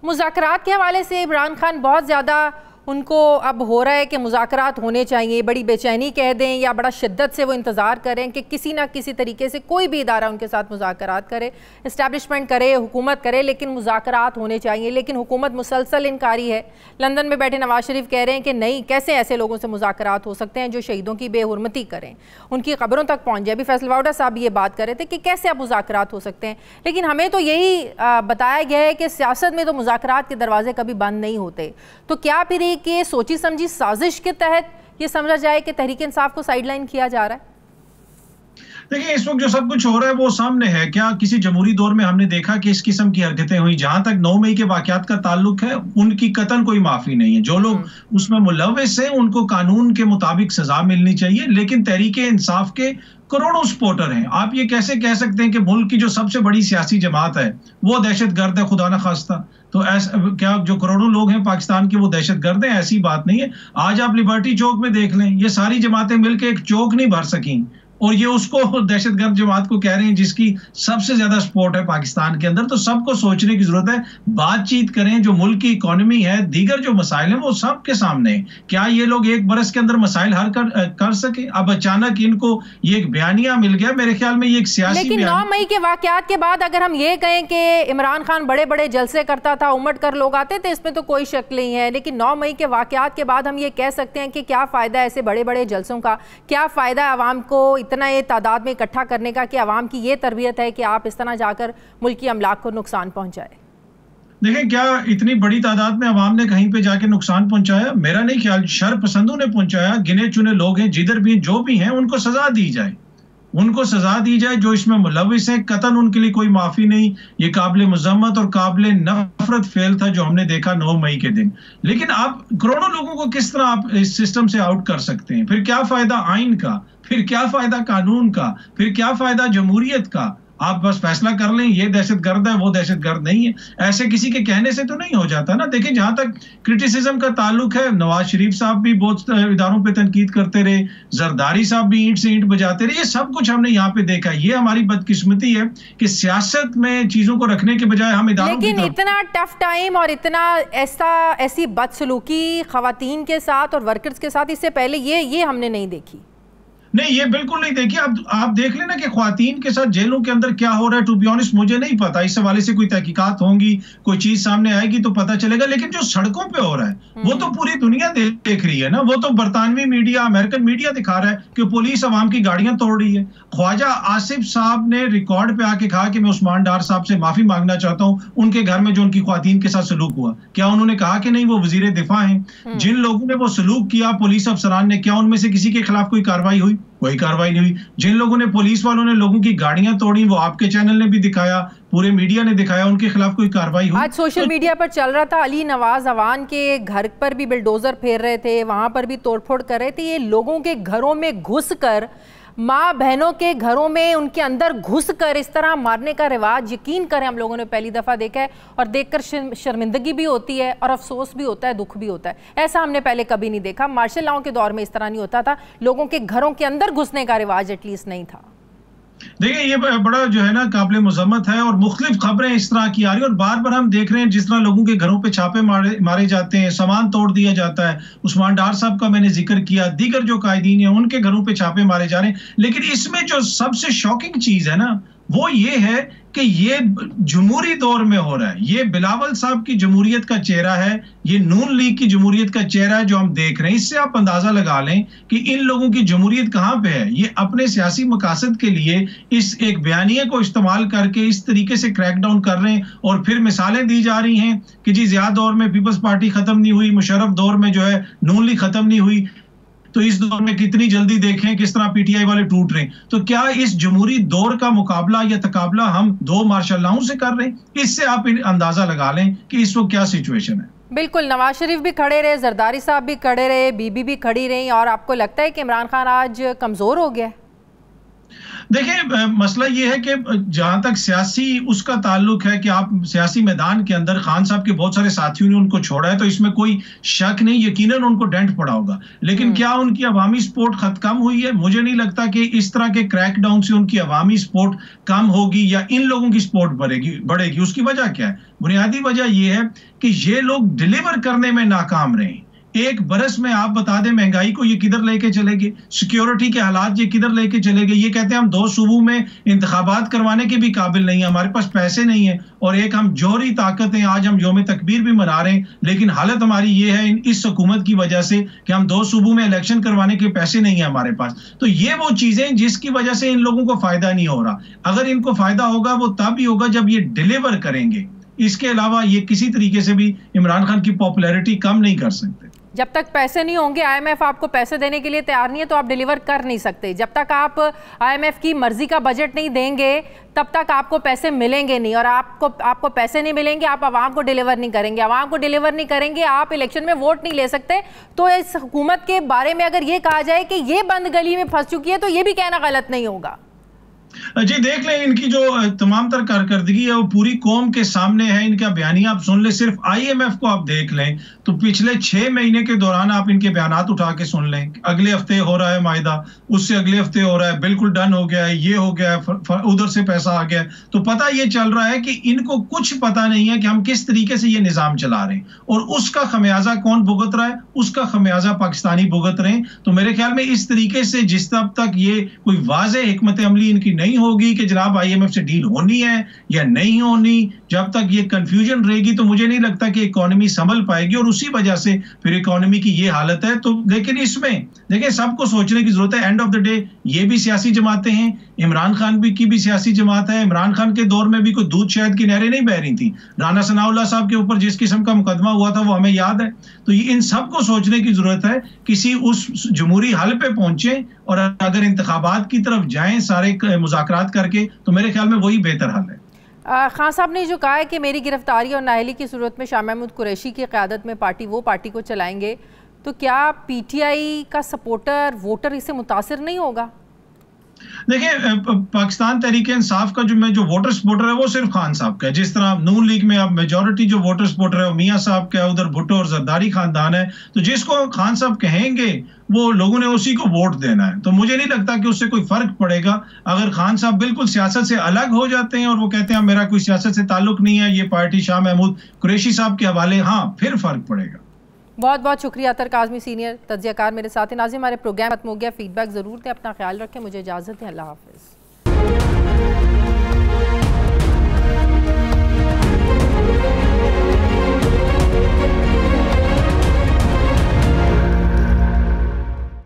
मुज़ाकरात के हवाले से इमरान खान बहुत ज़्यादा उनको अब हो रहा है कि मुज़ाकरात होने चाहिए, बड़ी बेचैनी कह दें या बड़ा शिद्दत से वो इंतज़ार करें कि किसी ना किसी तरीके से कोई भी इदारा उनके साथ मुज़ाकरात करे, इस्टेब्लिशमेंट करे, हुकूमत करे, लेकिन मुज़ाकरात होने चाहिए। लेकिन हुकूमत मुसलसल इनकारी है। लंदन में बैठे नवाज शरीफ कह रहे हैं कि नहीं, कैसे ऐसे लोगों से मुज़ाकरात हो सकते हैं जो शहीदों की बेहुरमती करें, उनकी क़ब्रों तक पहुँच जाए। अभी फैसल वाउडा साहब ये बात कर रहे थे कि कैसे अब मुज़ाकरात हो सकते हैं, लेकिन हमें तो यही बताया गया है कि सियासत में तो मुज़ाकरात के दरवाजे कभी बंद नहीं होते। तो क्या फिर कि सोची समझी साजिश के तहत ये समझा जाए कि तहरीक इंसाफ को साइडलाइन किया जा रहा है? देखिए, इस वक्त जो सब कुछ हो रहा है वो सामने है। क्या किसी जमहूरी दौर में हमने देखा कि इस किस्म की हरकतें हुई? जहां तक 9 मई के वाकयात का ताल्लुक है, उनकी कतन कोई माफी नहीं है। जो लोग उसमें मुलव्विस हैं उनको कानून के मुताबिक सजा मिलनी चाहिए, लेकिन तहरीक इंसाफ के करोड़ों सपोर्टर हैं। आप ये कैसे कह सकते हैं कि मुल्क की जो सबसे बड़ी सियासी जमात है वो दहशतगर्द है? खुदा न खास्ता, तो ऐसा क्या जो करोड़ों लोग हैं पाकिस्तान के वो दहशतगर्द हैं? ऐसी बात नहीं है। आज आप लिबर्टी चौक में देख लें, ये सारी जमातें मिलकर एक चौक नहीं भर सकी, और ये उसको दहशतगर्द जमात को कह रहे हैं जिसकी सबसे ज्यादा सपोर्ट है पाकिस्तान के अंदर। तो सबको सोचने की जरूरत है, बातचीत करें। जो मुल्क की इकोनॉमी है, दीगर जो मसाइल हैं वो सबके सामने है। क्या ये लोग एक बरस के अंदर मसाइल हल कर सके? अब अचानक इनको ये एक बयानिया मिल गया, मेरे ख्याल में ये एक सियासी। लेकिन 9 मई के वाकयात के बाद अगर हम ये कहें कि इमरान खान बड़े बड़े जलसे करता था, उमड़ कर लोग आते थे, इसमें तो कोई शक नहीं है। लेकिन 9 मई के वाकयात के बाद हम ये कह सकते हैं कि क्या फायदा ऐसे बड़े बड़े जलसों का? क्या फायदा आवाम को इतना ये तादाद में इकट्ठा करने का कि आवाम की ये तरबियत है कि आप इस तरह जाकर मुल्की अमलाक को नुकसान पहुंचाए? देखें, क्या इतनी बड़ी तादाद में अवाम ने कहीं पे जाके नुकसान पहुंचाया? मेरा नहीं ख्याल। शर पसंदों ने पहुंचाया। गिने चुने लोग हैं, जिधर भी जो भी हैं उनको सजा दी जाए, उनको सजा दी जाए जो इसमें मुलव्विस हैं। कतन उनके लिए कोई माफी नहीं। ये काबिल मजम्मत और काबिल नफरत फेल था जो हमने देखा 9 मई के दिन। लेकिन आप करोड़ों लोगों को किस तरह आप इस सिस्टम से आउट कर सकते हैं? फिर क्या फायदा आइन का, फिर क्या फायदा कानून का, फिर क्या फायदा जमहूरियत का? आप बस फैसला कर लें ये दहशतगर्द है, वो दहशतगर्द नहीं है। ऐसे किसी के कहने से तो नहीं हो जाता ना। देखिए, जहां तक क्रिटिसिज्म का ताल्लुक है, नवाज शरीफ साहब भी बहुत इदारों पे तनकीद करते रहे, जरदारी साहब भी ईंट से ईंट बजाते रहे। ये सब कुछ हमने यहाँ पे देखा। ये हमारी बदकिस्मती है कि सियासत में चीजों को रखने के बजाय हम इदारों लेकिन इतना टफ टाइम और इतना ऐसी बदसलूकी खवातीन के साथ और वर्कर्स के साथ इससे पहले ये हमने नहीं देखी। नहीं, ये बिल्कुल नहीं। देखिए, आप देख लेना कि ख्वातीन के साथ जेलों के अंदर क्या हो रहा है। टू बी ऑनेस्ट मुझे नहीं पता। इस हवाले से कोई तहकीकात होंगी, कोई चीज सामने आएगी तो पता चलेगा। लेकिन जो सड़कों पे हो रहा है वो तो पूरी दुनिया देख रही है ना। वो तो बरतानवी मीडिया, अमेरिकन मीडिया दिखा रहा है कि पुलिस अवाम की गाड़ियां तोड़ रही है। ख्वाजा आसिफ साहब ने रिकॉर्ड पे आके कहा कि मैं उस्मान डार साहब से माफी मांगना चाहता हूं उनके घर में जो उनकी ख्वातीन के साथ सलूक हुआ। क्या उन्होंने कहा कि नहीं, वो वजीर दिफा हैं? जिन लोगों ने वो सलूक किया पुलिस अफसरान ने, क्या उनमें से किसी के खिलाफ कोई कार्रवाई हुई? कोई कार्रवाई नहीं हुई। जिन लोगों ने, पुलिस वालों ने लोगों की गाड़ियां तोड़ी, वो आपके चैनल ने भी दिखाया, पूरे मीडिया ने दिखाया, उनके खिलाफ कोई कार्रवाई हुई? आज सोशल मीडिया पर चल रहा था, अली नवाज अवान के घर पर भी बिल्डोजर फेर रहे थे, वहां पर भी तोड़फोड़ कर रहे थे। ये लोगों के घरों में घुसकर, माँ बहनों के घरों में उनके अंदर घुसकर इस तरह मारने का रिवाज, यकीन करें हम लोगों ने पहली दफ़ा देखा है और देखकर शर्मिंदगी भी होती है और अफसोस भी होता है, दुख भी होता है। ऐसा हमने पहले कभी नहीं देखा। मार्शल लॉ के दौर में इस तरह नहीं होता था। लोगों के घरों के अंदर घुसने का रिवाज एटलीस्ट नहीं था। देखिए, ये बड़ा जो है ना काबिल मजम्मत है और मुख्तलिफ खबरें इस तरह की आ रही है और बार बार हम देख रहे हैं जिस तरह लोगों के घरों पे छापे मारे जाते हैं, सामान तोड़ दिया जाता है। उस्मान डार साहब का मैंने जिक्र किया, दीगर जो कायदीन है उनके घरों पे छापे मारे जा रहे हैं। लेकिन इसमें जो सबसे शॉकिंग चीज है ना वो ये है कि ये जमहूरी दौर में हो रहा है। ये बिलावल साहब की जमहूरियत का चेहरा है, ये नून लीग की जमहूरियत का चेहरा है जो हम देख रहे हैं। इससे आप अंदाजा लगा लें कि इन लोगों की जमहूरियत कहां पे है। ये अपने सियासी मकासद के लिए इस एक बयानिए को इस्तेमाल करके इस तरीके से क्रैकडाउन कर रहे हैं और फिर मिसालें दी जा रही हैं कि जी ज़िया दौर में पीपल्स पार्टी खत्म नहीं हुई, मुशर्रफ दौर में जो है नून लीग खत्म नहीं हुई, तो इस दौर में कितनी जल्दी देखें किस तरह पीटीआई वाले टूट रहे हैं। तो क्या इस जमहूरी दौर का मुकाबला या तकाबला हम दो मार्शल लॉ से कर रहे हैं? इससे आप अंदाजा लगा लें कि इस वक्त क्या सिचुएशन है। बिल्कुल, नवाज शरीफ भी खड़े रहे, जरदारी साहब भी खड़े रहे, बीबी भी खड़ी रही, और आपको लगता है कि इमरान खान आज कमजोर हो गया? देखिए मसला ये है कि जहां तक सियासी उसका ताल्लुक है कि आप सियासी मैदान के अंदर खान साहब के बहुत सारे साथियों ने उनको छोड़ा है, तो इसमें कोई शक नहीं, यकीनन उनको डेंट पड़ा होगा। लेकिन क्या उनकी अवामी सपोर्ट कम हुई है? मुझे नहीं लगता कि इस तरह के क्रैकडाउन से उनकी अवामी सपोर्ट कम होगी या इन लोगों की सपोर्ट बढ़ेगी। उसकी वजह क्या है? बुनियादी वजह यह है कि ये लोग डिलीवर करने में नाकाम रहे। एक बरस में आप बता दें महंगाई को ये किधर लेके चलेंगे, सिक्योरिटी के हालात ये किधर लेके चलेंगे। ये कहते हैं हम 2 सूबों में इंतखाबात करवाने के भी काबिल नहीं है, हमारे पास पैसे नहीं है, और एक हम जौहरी ताकत हैं। आज हम यौम तकबीर भी मना रहे हैं, लेकिन हालत हमारी ये है इस हुकूमत की वजह से कि हम 2 सूबों में इलेक्शन करवाने के पैसे नहीं है हमारे पास। तो ये वो चीजें जिसकी वजह से इन लोगों को फायदा नहीं हो रहा। अगर इनको फायदा होगा वो तब ही होगा जब ये डिलीवर करेंगे। इसके अलावा ये किसी तरीके से भी इमरान खान की पॉपुलैरिटी कम नहीं कर सकते। जब तक पैसे नहीं होंगे, आईएमएफ आपको पैसे देने के लिए तैयार नहीं है, तो आप डिलीवर कर नहीं सकते। जब तक आप आईएमएफ की मर्जी का बजट नहीं देंगे तब तक आपको पैसे मिलेंगे नहीं, और आपको पैसे नहीं मिलेंगे, आप आवाम को डिलीवर नहीं करेंगे। आवाम को डिलीवर नहीं करेंगे, आप इलेक्शन में वोट नहीं ले सकते। तो इस हुकूमत के बारे में अगर ये कहा जाए कि ये बंद गली में फंस चुकी है, तो ये भी कहना गलत नहीं होगा। जी देख लें, इनकी जो तमाम तर कारकर्दगी है वो पूरी कौम के सामने है। इनका बयानिया आप सुन लें, सिर्फ आईएमएफ को आप देख लें तो पिछले 6 महीने के दौरान आप इनके बयानात उठा के सुन लें। अगले हफ्ते हो रहा है मायदा, उससे अगले हफ्ते हो रहा है बिल्कुल डन हो गया है, ये हो गया है, उधर से पैसा आ गया है। तो पता ये चल रहा है कि इनको कुछ पता नहीं है कि हम किस तरीके से ये निजाम चला रहे हैं, और उसका खमियाजा कौन भुगत रहा है? उसका खमियाजा पाकिस्तानी भुगत रहे हैं। तो मेरे ख्याल में इस तरीके से जिस तब तक ये कोई वाज़ेह हिकमत अमली इनकी नहीं होगी कि जनाब आईएमएफ से डील होनी है या नहीं होनी, जब तक ये कंफ्यूजन रहेगी तो मुझे नहीं लगता कि इकोनॉमी संभल पाएगी, और उसी वजह से फिर इकोनॉमी की ये हालत है। तो लेकिन इसमें देखिए सबको सोचने की जरूरत है। एंड ऑफ द डे ये भी सियासी जमातें हैं, इमरान खान की भी सियासी जमात है। इमरान खान के दौर में भी कोई दूध शहद की नहरें नहीं बह रही थी। राना सनाउल्लाह साहब के ऊपर जिस किस्म का मुकदमा हुआ था वो हमें याद है। तो ये इन सबको सोचने की जरूरत है, किसी उस जमहूरी हल पे पहुंचे, और अगर इंतखाबात की तरफ जाएं सारे मुज़ाकरात करके, तो मेरे ख्याल में वही बेहतर हल है। खान साहब ने जो कहा है कि मेरी गिरफ्तारी और नाअहली की सूरत में शाह महमूद कुरैशी की क़यादत में पार्टी को चलाएंगे, तो क्या पीटीआई का सपोर्टर वोटर इससे मुतासिर नहीं होगा? देखिए पाकिस्तान तहरीक इंसाफ का जो वोटर सपोर्टर है वो सिर्फ खान साहब का है। जिस तरह नून लीग में अब मेजॉरिटी जो वोटर सपोर्टर है वो मियां साहब का है, उधर भुट्टो और जरदारी खानदान है। तो जिसको खान साहब कहेंगे वो लोगों ने उसी को वोट देना है। तो मुझे नहीं लगता कि उससे कोई फर्क पड़ेगा। अगर खान साहब बिल्कुल सियासत से अलग हो जाते हैं और वो कहते हैं मेरा कोई सियासत से ताल्लुक नहीं है, ये पार्टी शाह महमूद कुरैशी साहब के हवाले, हाँ फिर फर्क पड़ेगा। बहुत बहुत शुक्रिया अतर काज़मी, सीनियर तज्ज़ियाकार मेरे साथ हैं। नाज़रीन हमारे प्रोग्राम खत्म हो गया, फीडबैक ज़रूर दें, अपना ख्याल रखें, मुझे इजाज़त है, अल्लाह हाफ़िज़।